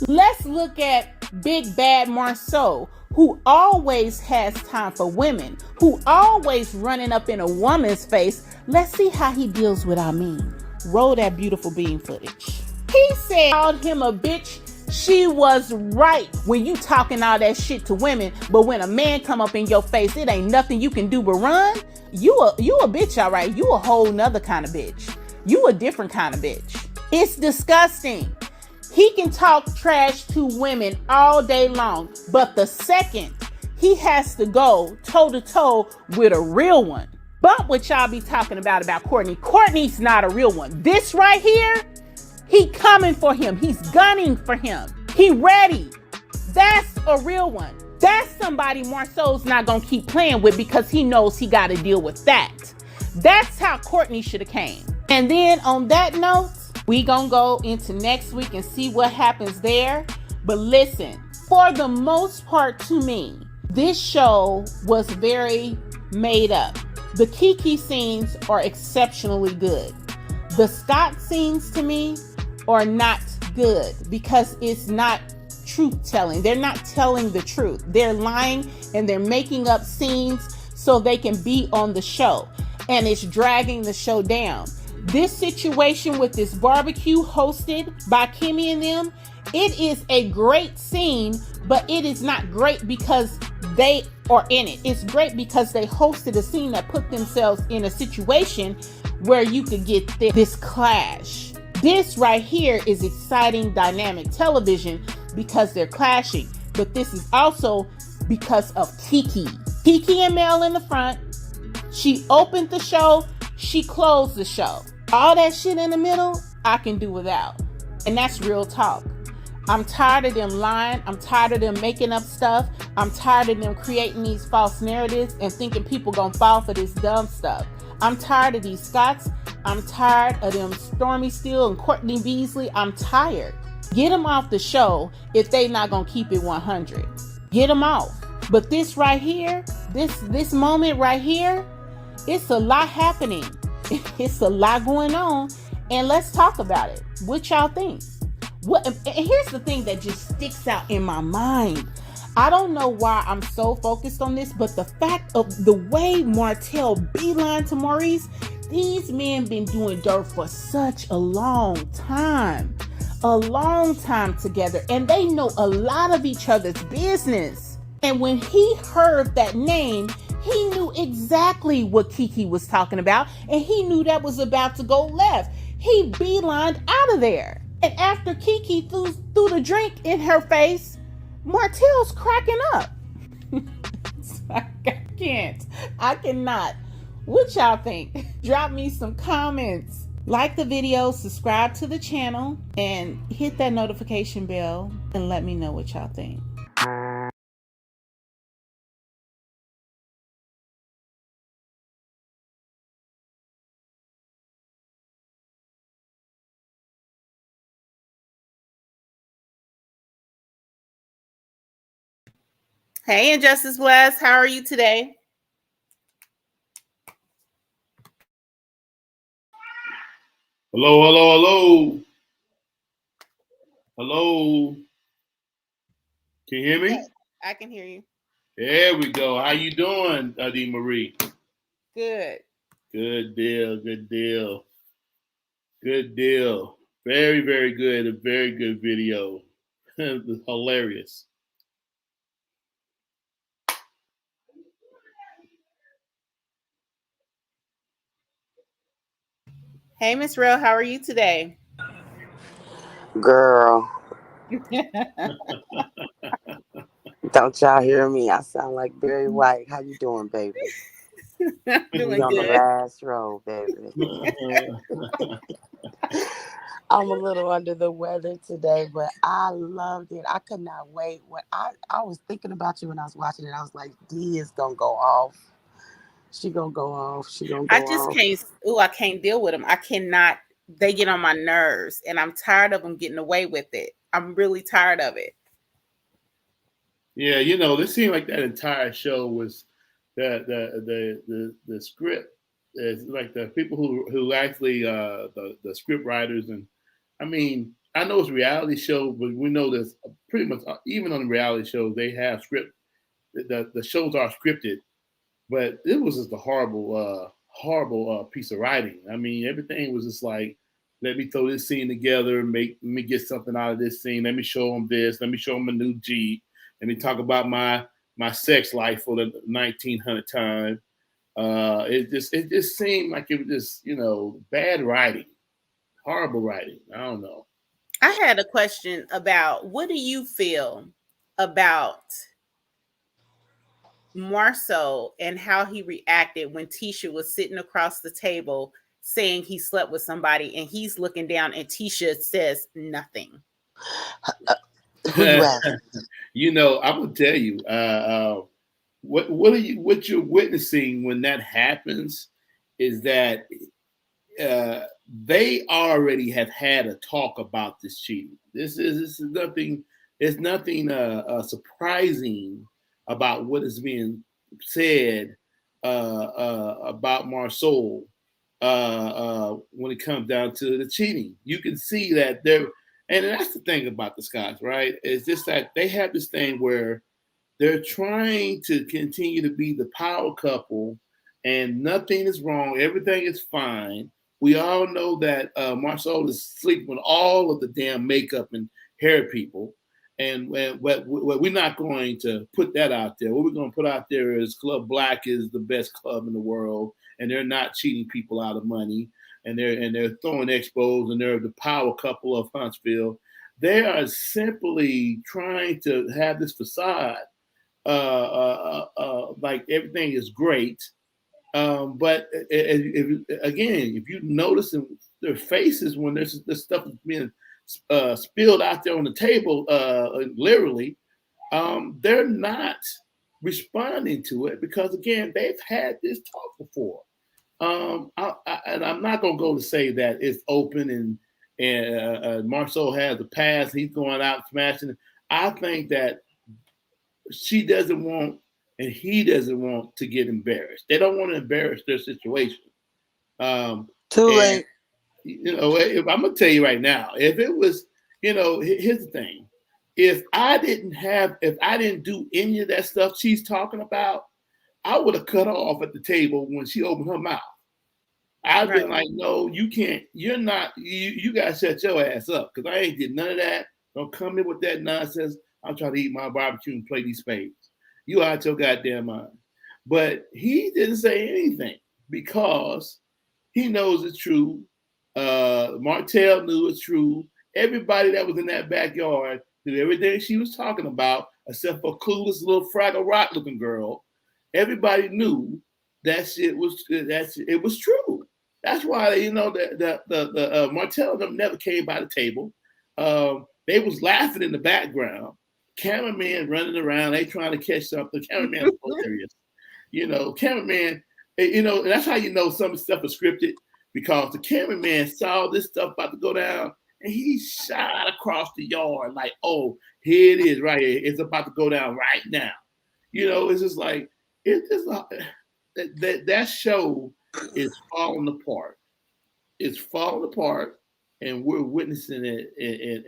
let's look at Big Bad Marsau, who always has time for women, who always running up in a woman's face. Let's see how he deals with I mean. Roll that beautiful bean footage. He said, called him a bitch. She was right when you talking all that shit to women, but when a man come up in your face, it ain't nothing you can do but run. You a bitch, all right. You a whole nother kind of bitch. You a different kind of bitch. It's disgusting. He can talk trash to women all day long, but the second he has to go toe to toe with a real one. But what y'all be talking about Courtney. Courtney's not a real one. This right here, he coming for him. He's gunning for him. He ready. That's a real one. That's somebody Marsau's not going to keep playing with because he knows he got to deal with that. That's how Courtney should have came. And then on that note, we going to go into next week and see what happens there. But listen, for the most part to me, this show was very made up. The Kiki scenes are exceptionally good. The Scott scenes to me are not good because it's not truth telling. They're not telling the truth. They're lying and they're making up scenes so they can be on the show. And it's dragging the show down. This situation with this barbecue hosted by Kimmy and them, it is a great scene, but it is not great because they are in it. It's great because they hosted a scene that put themselves in a situation where you could get this clash. This right here is exciting dynamic television because they're clashing. But this is also because of Kiki. Kiki and Mel in the front. She opened the show. She closed the show. All that shit in the middle, I can do without. And that's real talk. I'm tired of them lying. I'm tired of them making up stuff. I'm tired of them creating these false narratives and thinking people gonna fall for this dumb stuff. I'm tired of these Scots. I'm tired of them Stormie Steele and Courtney Beasley. I'm tired. Get them off the show if they not gonna keep it 100. Get them off. But this right here, this moment right here, it's a lot happening. It's a lot going on. And let's talk about it. What y'all think? And here's the thing that just sticks out in my mind. I don't know why I'm so focused on this, but the fact of the way Martell beeline to Maurice, these men been doing dirt for such a long time together, and they know a lot of each other's business. And when he heard that name, he knew exactly what Kiki was talking about, and he knew that was about to go left. He beelined out of there. And after Kiki threw the drink in her face, Martell's cracking up. I cannot. What y'all think? Drop me some comments. Like the video, subscribe to the channel, and hit that notification bell and let me know what y'all think. Hey, Injustice West, how are you today? Hello, hello, hello. Hello. Can you hear me? Yes, I can hear you. There we go. How you doing, Adi Marie? Good. Good deal, good deal. Good deal. Very, very good. A very good video. Hilarious. Hey, Miss Real, how are you today? Girl, don't y'all hear me? I sound like Barry White. How you doing, baby? I'm We doing on the good. last row, baby. I'm a little under the weather today, but I loved it. I could not wait. When I was thinking about you when I was watching it, I was like, D is gonna go off. She gonna go off. She gonna I go just off. can't. Oh, I can't deal with them. I cannot. They get on my nerves, and I'm tired of them getting away with it. I'm really tired of it. Yeah, this seemed like that entire show was the script is like the people who actually the script writers. And I mean, I know it's a reality show, but we know this pretty much even on the reality shows they have script. The shows are scripted, but it was just a horrible piece of writing. I mean, everything was just like, let me throw this scene together, let me get something out of this scene. Let me show them this. Let me show them a new G. Let me talk about my sex life for the 1900th time. It just seemed like it was just bad writing, horrible writing. I don't know. I had a question about what do you feel about Marsau and how he reacted when Tisha was sitting across the table saying he slept with somebody and he's looking down and Tisha says nothing. Who you asking? I'm gonna tell you. What you're witnessing when that happens is that they already have had a talk about this cheating. This is nothing. It's nothing surprising about what is being said about Marsau when it comes down to the cheating. You can see that they're, and that's the thing about the Scots, right? It's just that they have this thing where they're trying to continue to be the power couple, and nothing is wrong. Everything is fine. We all know that Marsau is sleeping with all of the damn makeup and hair people, and we're not going to put that out there. What we're going to put out there is Club Black is the best club in the world, and they're not cheating people out of money, and they're throwing expos, and they're the power couple of Huntsville. They are simply trying to have this facade like everything is great. But again, if you notice in their faces when this stuff is being spilled out there on the table, literally, they're not responding to it because again, they've had this talk before. And I'm not gonna go to say that it's open and Marsau has a past. He's going out smashing. I think that she doesn't want and he doesn't want to get embarrassed. They don't want to embarrass their situation. Too And late. if I'm gonna tell you right now, if it was, here's the thing: if I didn't do any of that stuff she's talking about, I would have cut her off at the table when she opened her mouth. I've Right. been like, no, you can't. You're not. You gotta shut your ass up because I ain't did none of that. Don't come in with that nonsense. I'm trying to eat my barbecue and play these spades. You out your goddamn mind. But he didn't say anything because he knows it's true. Martell knew it's true. Everybody that was in that backyard did everything she was talking about, except for clueless little Fraggle Rock looking girl. Everybody knew it was true. That's why the Martell and them never came by the table. They was laughing in the background. Cameraman running around, they trying to catch something. Cameraman was hilarious. Cameraman, and that's how you know some stuff is scripted because the cameraman saw this stuff about to go down and he shot across the yard like, oh, here it is right here. It's about to go down right now. It's just like it's just that show is falling apart. It's falling apart, and we're witnessing it in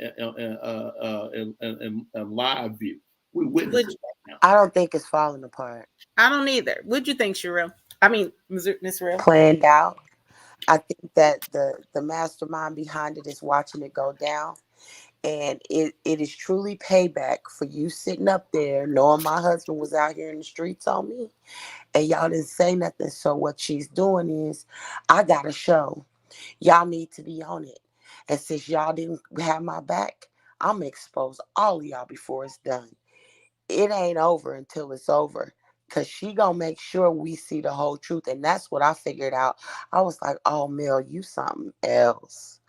a live view. We're witnessing it right now. I don't think it's falling apart. I don't either. What'd you think, Sherelle? I mean, Miss Real. Planned out. I think that the mastermind behind it is watching it go down. And it is truly payback for you sitting up there knowing my husband was out here in the streets on me and y'all didn't say nothing. So what she's doing is, I got a show. Y'all need to be on it. And since y'all didn't have my back, I'm going to expose all of y'all before it's done. It ain't over until it's over. Because she going to make sure we see the whole truth. And that's what I figured out. I was like, oh, Mel, you something else.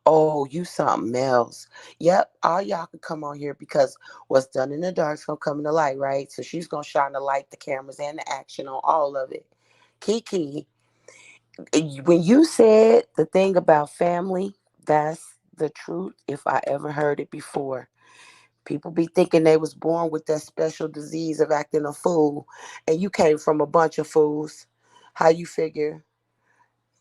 Oh, you something else. Yep, all y'all can come on here because what's done in the dark's going to come in the light, right? So she's going to shine the light, the cameras, and the action on all of it. Kiki, when you said the thing about family, that's the truth if I ever heard it before. People be thinking they was born with that special disease of acting a fool, and you came from a bunch of fools. How you figure?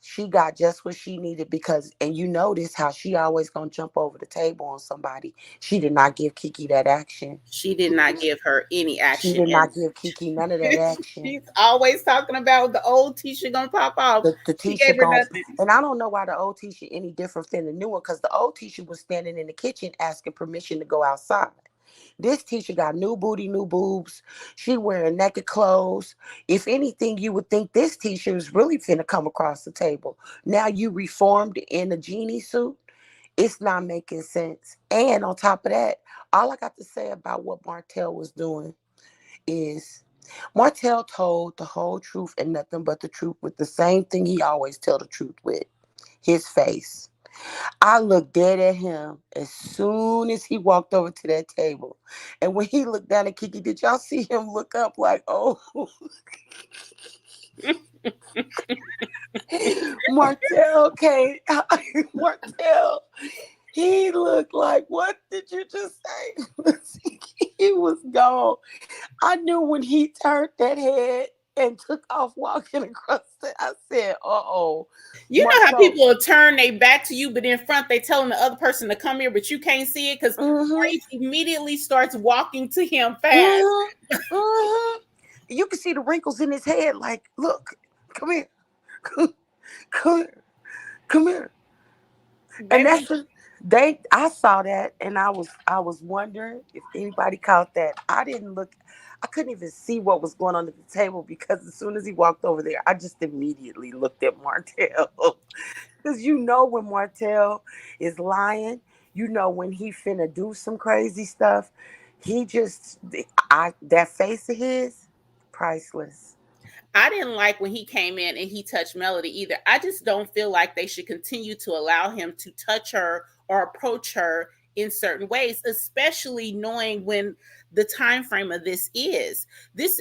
She got just what she needed because, and you notice how she always gonna jump over the table on somebody. She did not give Kiki that action. She did not give her any She action. did not give Kiki none of that action. She's always talking about the old Tisha gonna pop off. The She Tisha gave her gone, nothing. and I don't know why the old Tisha any different than the new one, because the old Tisha was standing in the kitchen asking permission to go outside. This Tisha got new booty, new boobs. She wearing naked clothes. If anything, you would think this Tisha is really finna come across the table. Now you reformed in a genie suit. It's not making sense. And on top of that, all I got to say about what Martell was doing is Martell told the whole truth and nothing but the truth with the same thing he always tell the truth with, his face. I looked dead at him as soon as he walked over to that table. And when he looked down at Kiki, did y'all see him look up like, oh, Martell, okay, Martell. He looked like, what did you just say? He was gone. I knew when he turned that head and took off walking across it, I said, uh-oh. You know how Martell, people will turn their back to you, but in front they telling the other person to come here, but you can't see it because Maurice immediately starts walking to him fast. You can see the wrinkles in his head. Like, look, come here, come here. And that's what I saw that, and I was wondering if anybody caught that. I didn't look. I couldn't even see what was going on at the table because as soon as he walked over there, I just immediately looked at Martell. Because you know when Martell is lying, you know when he finna do some crazy stuff. He just, that face of his, priceless. I didn't like when he came in and he touched Melody either. I just don't feel like they should continue to allow him to touch her or approach her in certain ways, especially knowing when the time frame of this is. This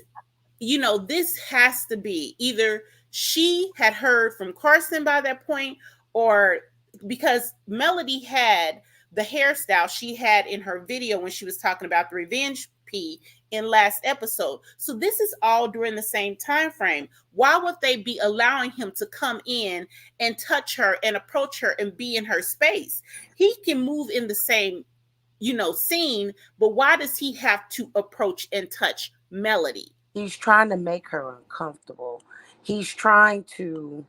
has to be either she had heard from Carson by that point, or because Melody had the hairstyle she had in her video when she was talking about the revenge P in last episode. So this is all during the same time frame. Why would they be allowing him to come in and touch her and approach her and be in her space? He can move in the same, scene, but why does he have to approach and touch Melody? He's trying to make her uncomfortable. He's trying to.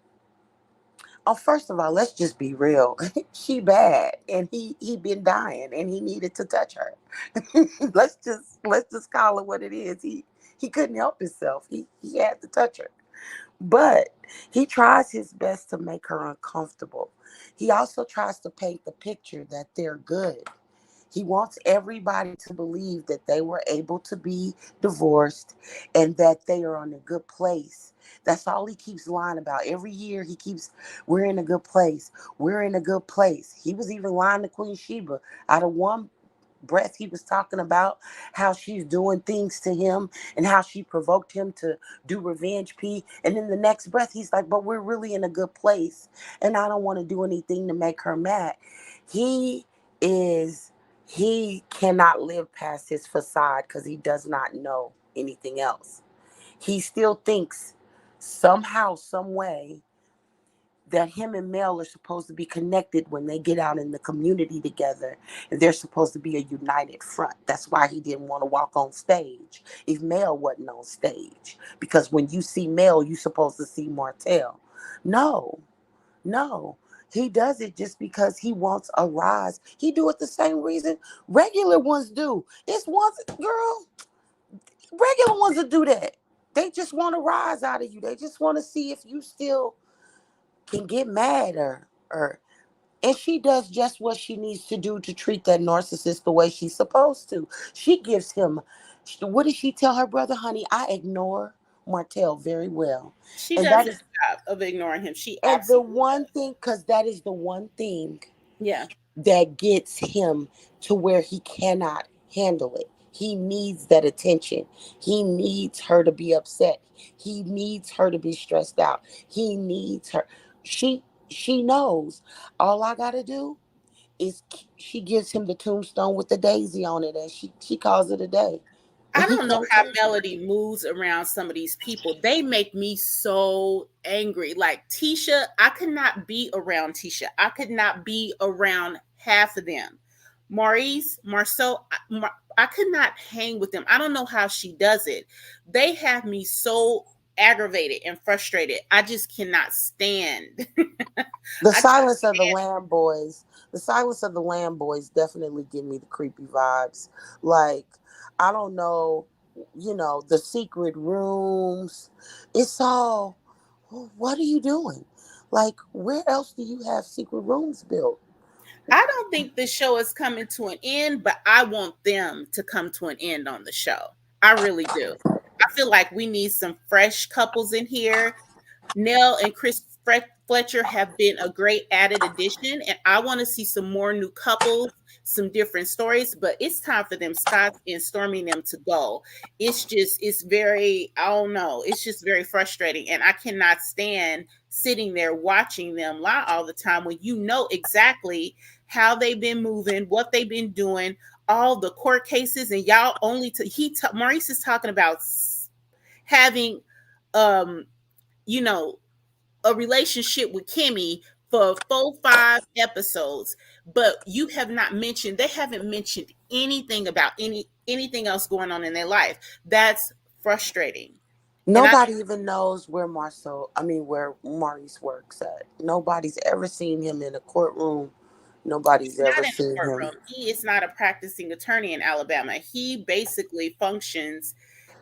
Oh, first of all, let's just be real. She bad, and he been dying, and he needed to touch her. let's just call it what it is. He couldn't help himself. He had to touch her, but he tries his best to make her uncomfortable. He also tries to paint the picture that they're good. He wants everybody to believe that they were able to be divorced and that they are in a good place. That's all he keeps lying about. Every year he keeps, we're in a good place. We're in a good place. He was even lying to Queen Sheba. Out of one breath, he was talking about how she's doing things to him and how she provoked him to do revenge P. And in the next breath, he's like, but we're really in a good place. And I don't want to do anything to make her mad. He cannot live past his facade because he does not know anything else. He still thinks somehow, some way, that him and Mel are supposed to be connected when they get out in the community together, and they're supposed to be a united front. That's why he didn't want to walk on stage if Mel wasn't on stage, because when you see Mel, you're supposed to see Martell. No, no. He does it just because he wants a rise. He do it the same reason regular ones do. It's ones, girl, regular ones that do that. They just want a rise out of you. They just want to see if you still can get mad, or and she does just what she needs to do to treat that narcissist the way she's supposed to. She gives him, what did she tell her brother? Honey, I ignore Martell very well. She And does that a is, job of ignoring him. She and the absolutely one does. thing, because that is the one thing Yeah. that gets him to where he cannot handle it. He needs that attention. He needs her to be upset. He needs her to be stressed out. He needs her. She knows. All I gotta do is, she gives him the tombstone with the daisy on it, and she calls it a day. And I he don't know can't how take it. Melody moves around some of these people. They make me so angry. Like Tisha, I could not be around Tisha. I could not be around half of them. Maurice, Marsau, I could not hang with them. I don't know how she does it. They have me so aggravated and frustrated. I just cannot stand. The I can't silence of the stand. Lamb Boys, the silence of the Lamb Boys definitely give me the creepy vibes. Like, I don't know, the secret rooms. It's all, what are you doing? Like, where else do you have secret rooms built? I don't think the show is coming to an end, but I want them to come to an end on the show. I really do. I feel like we need some fresh couples in here. Nell and Chris Fletcher have been a great added addition, and I want to see some more new couples, some different stories. But it's time for them, Scott and Stormie, them to go. It's very, I don't know, it's just very frustrating, and I cannot stand sitting there watching them lie all the time when you know exactly how they've been moving, what they've been doing, all the court cases, and y'all only Maurice is talking about having um you know, a relationship with Kimmy for 4, 5 episodes, but you have not mentioned, they haven't mentioned anything about anything else going on in their life. That's frustrating. And I Nobody even knows where where Maurice works at. Nobody's ever seen him in a courtroom. Nobody's He's not ever in the seen him. courtroom. He is not a practicing attorney in Alabama. He basically functions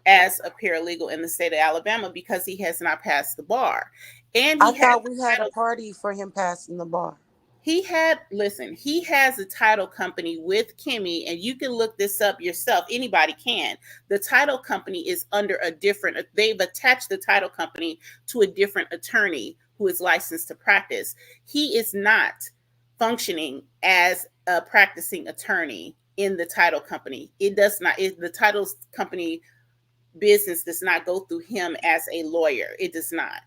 as a paralegal in the state of Alabama because he has not passed the bar. And I he has thought the we had a title. party for him passing the bar. He has a title company with Kimmy, and you can look this up yourself. Anybody can. The title company is under they've attached the title company to a different attorney who is licensed to practice. He is not functioning as a practicing attorney in the title company. The title company business does not go through him as a lawyer. It does not.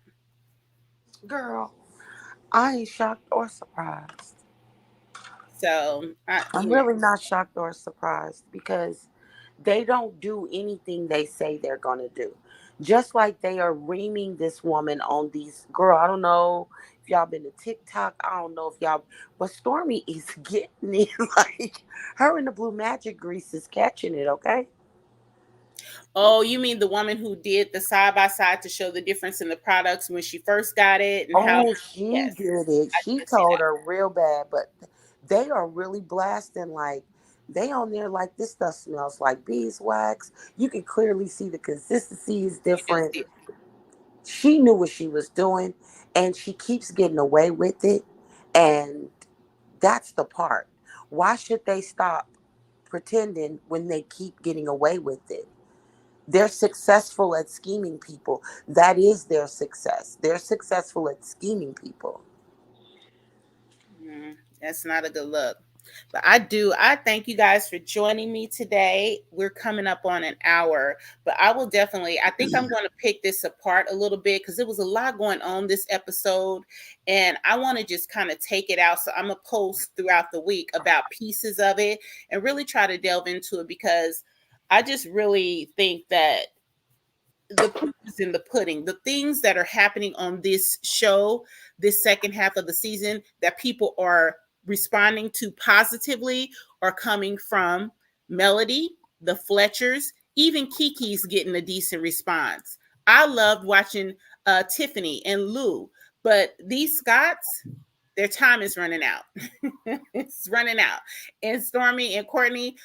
Girl, I ain't shocked or surprised. So, I'm really not shocked or surprised, because they don't do anything they say they're going to do. Just like they are reaming this woman on these, girl, I don't know if y'all been to TikTok. I don't know if y'all, but Stormie is getting it. Like, her and the Blue Magic Grease is catching it, okay? oh, you mean the woman who did the side by side to show the difference in the products when she first got it and how? Oh, she Yes, did it. I She did see told that. her real bad, but they are really blasting. Like, they on there like, this stuff smells like beeswax. You can clearly see the consistency is You do different. see. She knew what she was doing, and she keeps getting away with it. And that's the part. Why should they stop pretending when they keep getting away with it? They're successful at scheming people. That is their success. They're successful at scheming people. That's not a good look. But I thank you guys for joining me today. We're coming up on an hour, but I think I'm going to pick this apart a little bit because there was a lot going on this episode, and I want to just kind of take it out. So I'm going to post throughout the week about pieces of it and really try to delve into it, because I just really think that the proof is in the pudding. The things that are happening on this show, this second half of the season, that people are responding to positively, are coming from Melody, the Fletchers, even Kiki's getting a decent response. I loved watching Tiffany and Lou, but these Scots, their time is running out. It's running out. And Stormie and Courtney,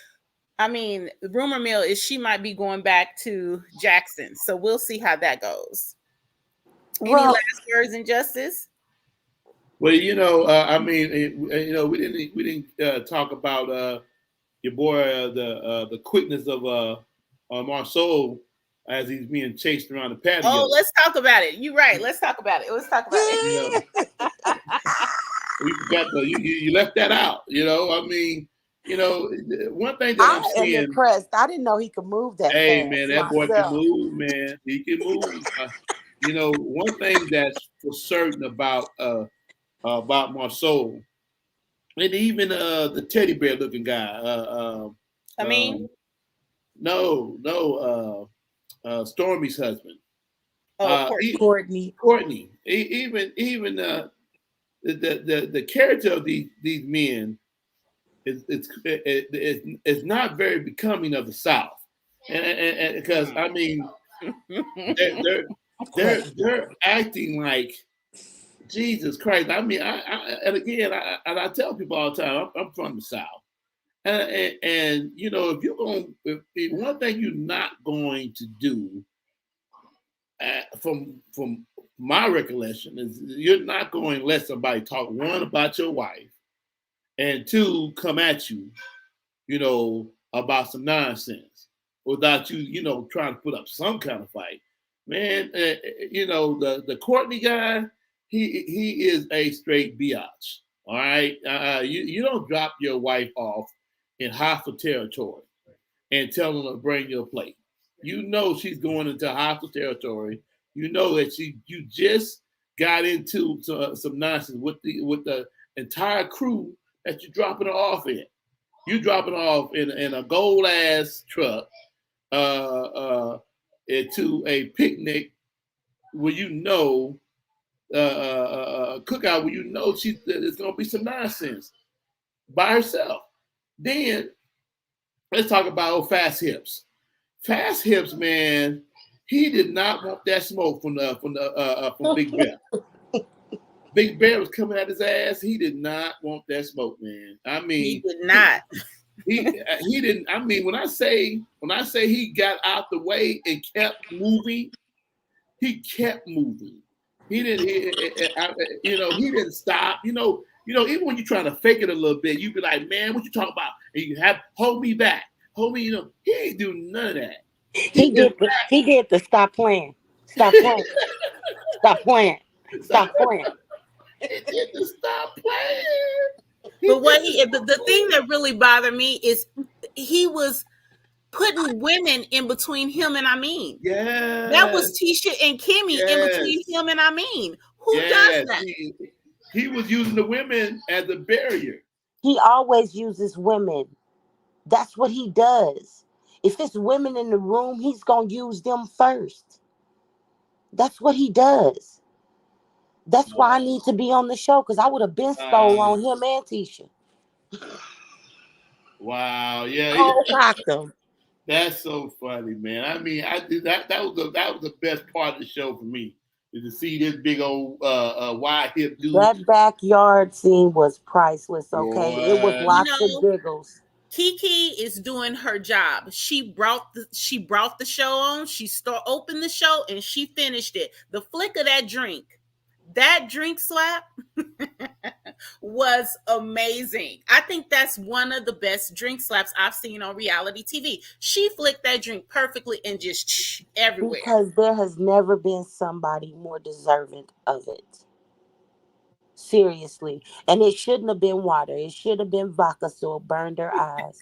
I mean, the rumor mill is she might be going back to Jackson. So we'll see how that goes. Any last words, Injustice? Well, I mean, we didn't talk about your boy, the quickness of Marsau as he's being chased around the patio. Oh, let's talk about it. You're right. Let's talk about it. Let's talk about it. We forgot you left that out. I mean, one thing that I'm seeing. am impressed. I didn't know he could move that Hey, fast. man, that boy can move, man. He can move. One thing that's for certain about Marsau, and even the teddy bear looking guy. Stormie's husband. Courtney. Courtney. Even the character of these men is not very becoming of the South, and because I mean they're acting like Jesus Christ. I mean, I tell people all the time, I'm from the South, and if you're going, if one thing you're not going to do, from my recollection, is you're not going to let somebody talk, one, about your wife, and two, come at you, about some nonsense without you, trying to put up some kind of fight. Man, the Courtney guy, he is a straight biatch. All right, you don't drop your wife off in hostile territory and tell them to bring your plate. She's going into hostile territory. That you just got into some nonsense with the entire crew that you're dropping her off in. You dropping her off in a gold ass truck into a picnic where cookout where there's gonna be some nonsense by herself. Then let's talk about Fast Hips. Fast Hips, man, he did not want that smoke from Big Bear. Big Bear was coming at his ass. He did not want that smoke, man. I mean, he did not. He didn't. I mean, when I say he got out the way and kept moving, he kept moving. He didn't. He didn't stop. Even when you're trying to fake it a little bit, you be like, man, what you talking about? And you have hold me back, hold me. He ain't do none of that. He did the stop playing. Stop playing. Stop playing. Stop playing. He did the stop playing. But the thing that really bothered me is he was putting women in between him and Amin. Yeah. That was Tisha and Kimmy in between him and Amin. Who does that? He was using the women as a barrier. He always uses women. That's what he does. If it's women in the room, he's going to use them first. That's what he does. That's why I need to be on the show, because I would have been stole on him and Tisha. Wow, yeah. Them. That's so funny, man. I mean, that was the best part of the show for me, is to see this big old wide hip dude. That backyard scene was priceless, okay? Wow. It was lots of giggles. Kiki is doing her job. She brought the show on. She opened the show and she finished it. The flick of that drink slap was amazing. I think that's one of the best drink slaps I've seen on reality TV. She flicked that drink perfectly and just everywhere. Because there has never been somebody more deserving of it. Seriously. And it shouldn't have been water. It should have been vodka, so it burned her eyes.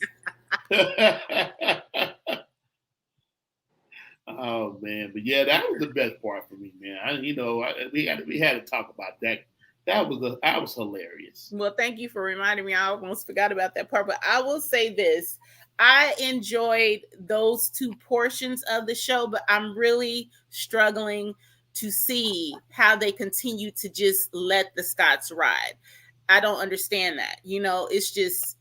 Oh man, but yeah, that was the best part for me, man. We had to talk about that. That was hilarious. Well, thank you for reminding me. I almost forgot about that part, but I will say this: I enjoyed those two portions of the show, but I'm really struggling to see how they continue to just let the Scots ride. I don't understand that. It's just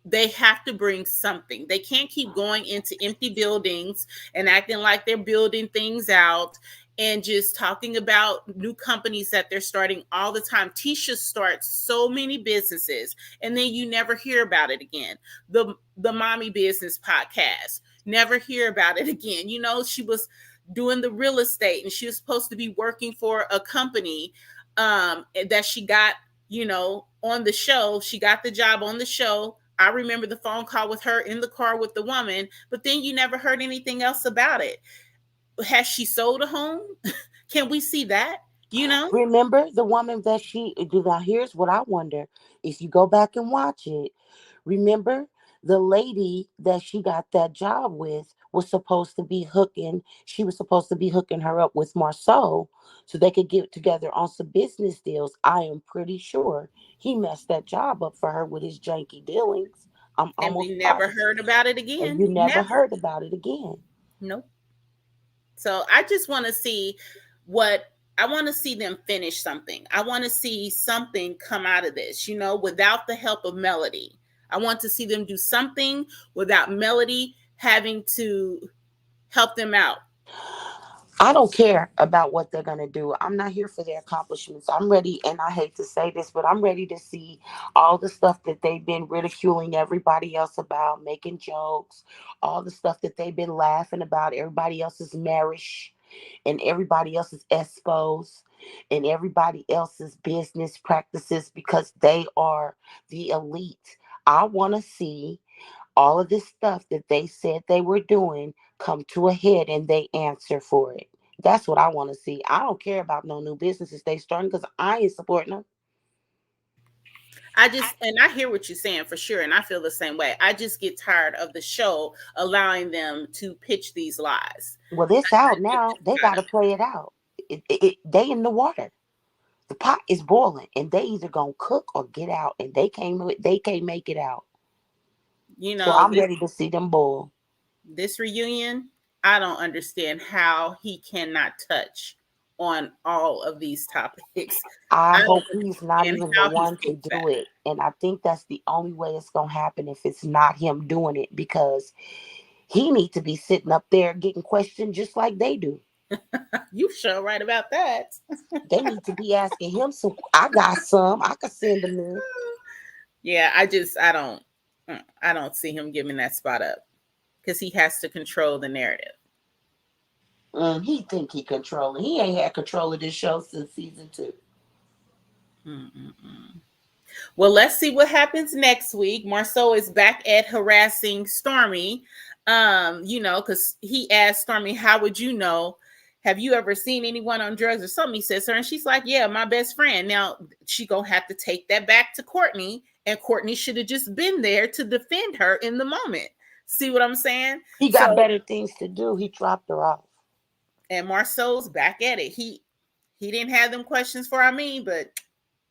they have to bring something. They can't keep going into empty buildings and acting like they're building things out and just talking about new companies that they're starting all the time. Tisha starts so many businesses and then you never hear about it again. The Mommy Business podcast, never hear about it again. She was doing the real estate and she was supposed to be working for a company that she got, on the show. She got the job on the show. I remember the phone call with her in the car with the woman, but then you never heard anything else about it. Has she sold a home? Can we see that? Remember the woman that she now here's what I wonder. If you go back and watch it, remember the lady that she got that job with was supposed to be hooking, she was supposed to be hooking her up with Marsau so they could get together on some business deals. I am pretty sure he messed that job up for her with his janky dealings. I'm And almost we never positive. heard about it And again. you never Never. heard about it again. Nope. So I just want to see what I want to see them finish something. I want to see something come out of this, without the help of Melody. I want to see them do something without Melody having to help them out. I don't care about what they're going to do. I'm not here for their accomplishments. I'm ready, and I hate to say this, but I'm ready to see all the stuff that they've been ridiculing everybody else about, making jokes, all the stuff that they've been laughing about, everybody else's marriage and everybody else's expos and everybody else's business practices because they are the elite. I want to see all of this stuff that they said they were doing come to a head and they answer for it. That's what I want to see. I don't care about no new businesses they starting because I ain't supporting them. And I hear what you're saying for sure. And I feel the same way. I just get tired of the show allowing them to pitch these lies. Well, this out now. They got to play it out. They in the water. The pot is boiling, and they either gonna cook or get out, and they can't make it out. So I'm This ready to see them boil. this reunion, I don't understand how he cannot touch on all of these topics. I I hope don't he's not understand even the how he one to thinks do that. it. And I think that's the only way it's gonna happen if it's not him doing it because he needs to be sitting up there getting questioned just like they do. You sure right about that. They need to be asking him some. I got some. I could send them in. Yeah, I don't see him giving that spot up because he has to control the narrative. He think he controlling. He ain't had control of this show since season 2. Mm-mm-mm. Well, let's see what happens next week. Marsau is back at harassing Stormie, because he asked Stormie, how would you know? Have you ever seen anyone on drugs or something? He says her, and she's like, yeah, my best friend. Now, she going to have to take that back to Courtney, and Courtney should have just been there to defend her in the moment. See what I'm saying? He got So, better things to do. He dropped her off. and Marsau's back at it. He didn't have them questions for but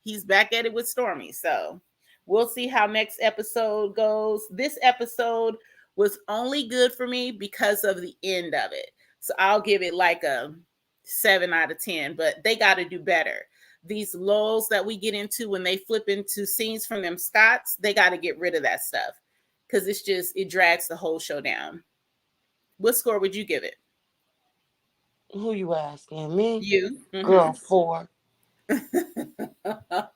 he's back at it with Stormie. So we'll see how next episode goes. This episode was only good for me because of the end of it. So I'll give it like a 7 out of 10, but they got to do better. These lulls that we get into when they flip into scenes from them Scots, they got to get rid of that stuff because it drags the whole show down. What score would you give it? Who you asking? Me? You. Girl, 4.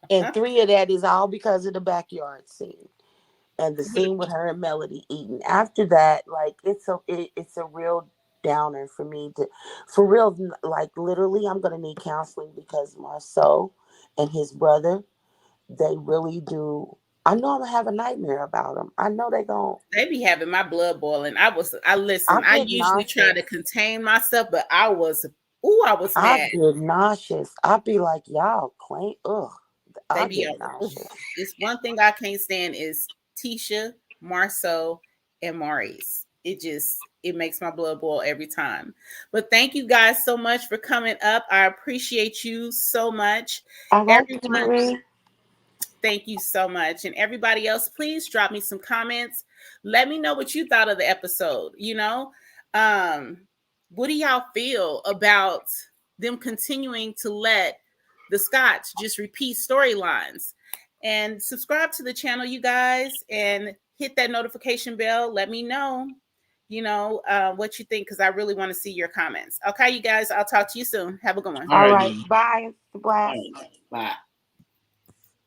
And 3 of that is all because of the backyard scene and the scene with her and Melody eating. After that, like it's a real downer for me to, for real. Like literally, I'm gonna need counseling because Marsau and his brother, they really do. I know I'm gonna have a nightmare about them. I know they gon' They be having my blood boiling. I listen. I I get usually try to nauseous. contain myself, but I was I mad. get nauseous. I be like, y'all claim, ugh. They I be get on. nauseous. It's one thing I can't stand is Tisha, Marsau, and Maurice. It makes my blood boil every time. But thank you guys so much for coming up. I appreciate you so much. All right, Everyone, Marie. thank you so much. And everybody else, please drop me some comments. Let me know what you thought of the episode. What do y'all feel about them continuing to let the Scotts just repeat storylines? And subscribe to the channel, you guys, and hit that notification bell. Let me know, what you think, because I really want to see your comments. Okay, you guys, I'll talk to you soon. Have a good one. All right. Bye. Blast. All right. Bye.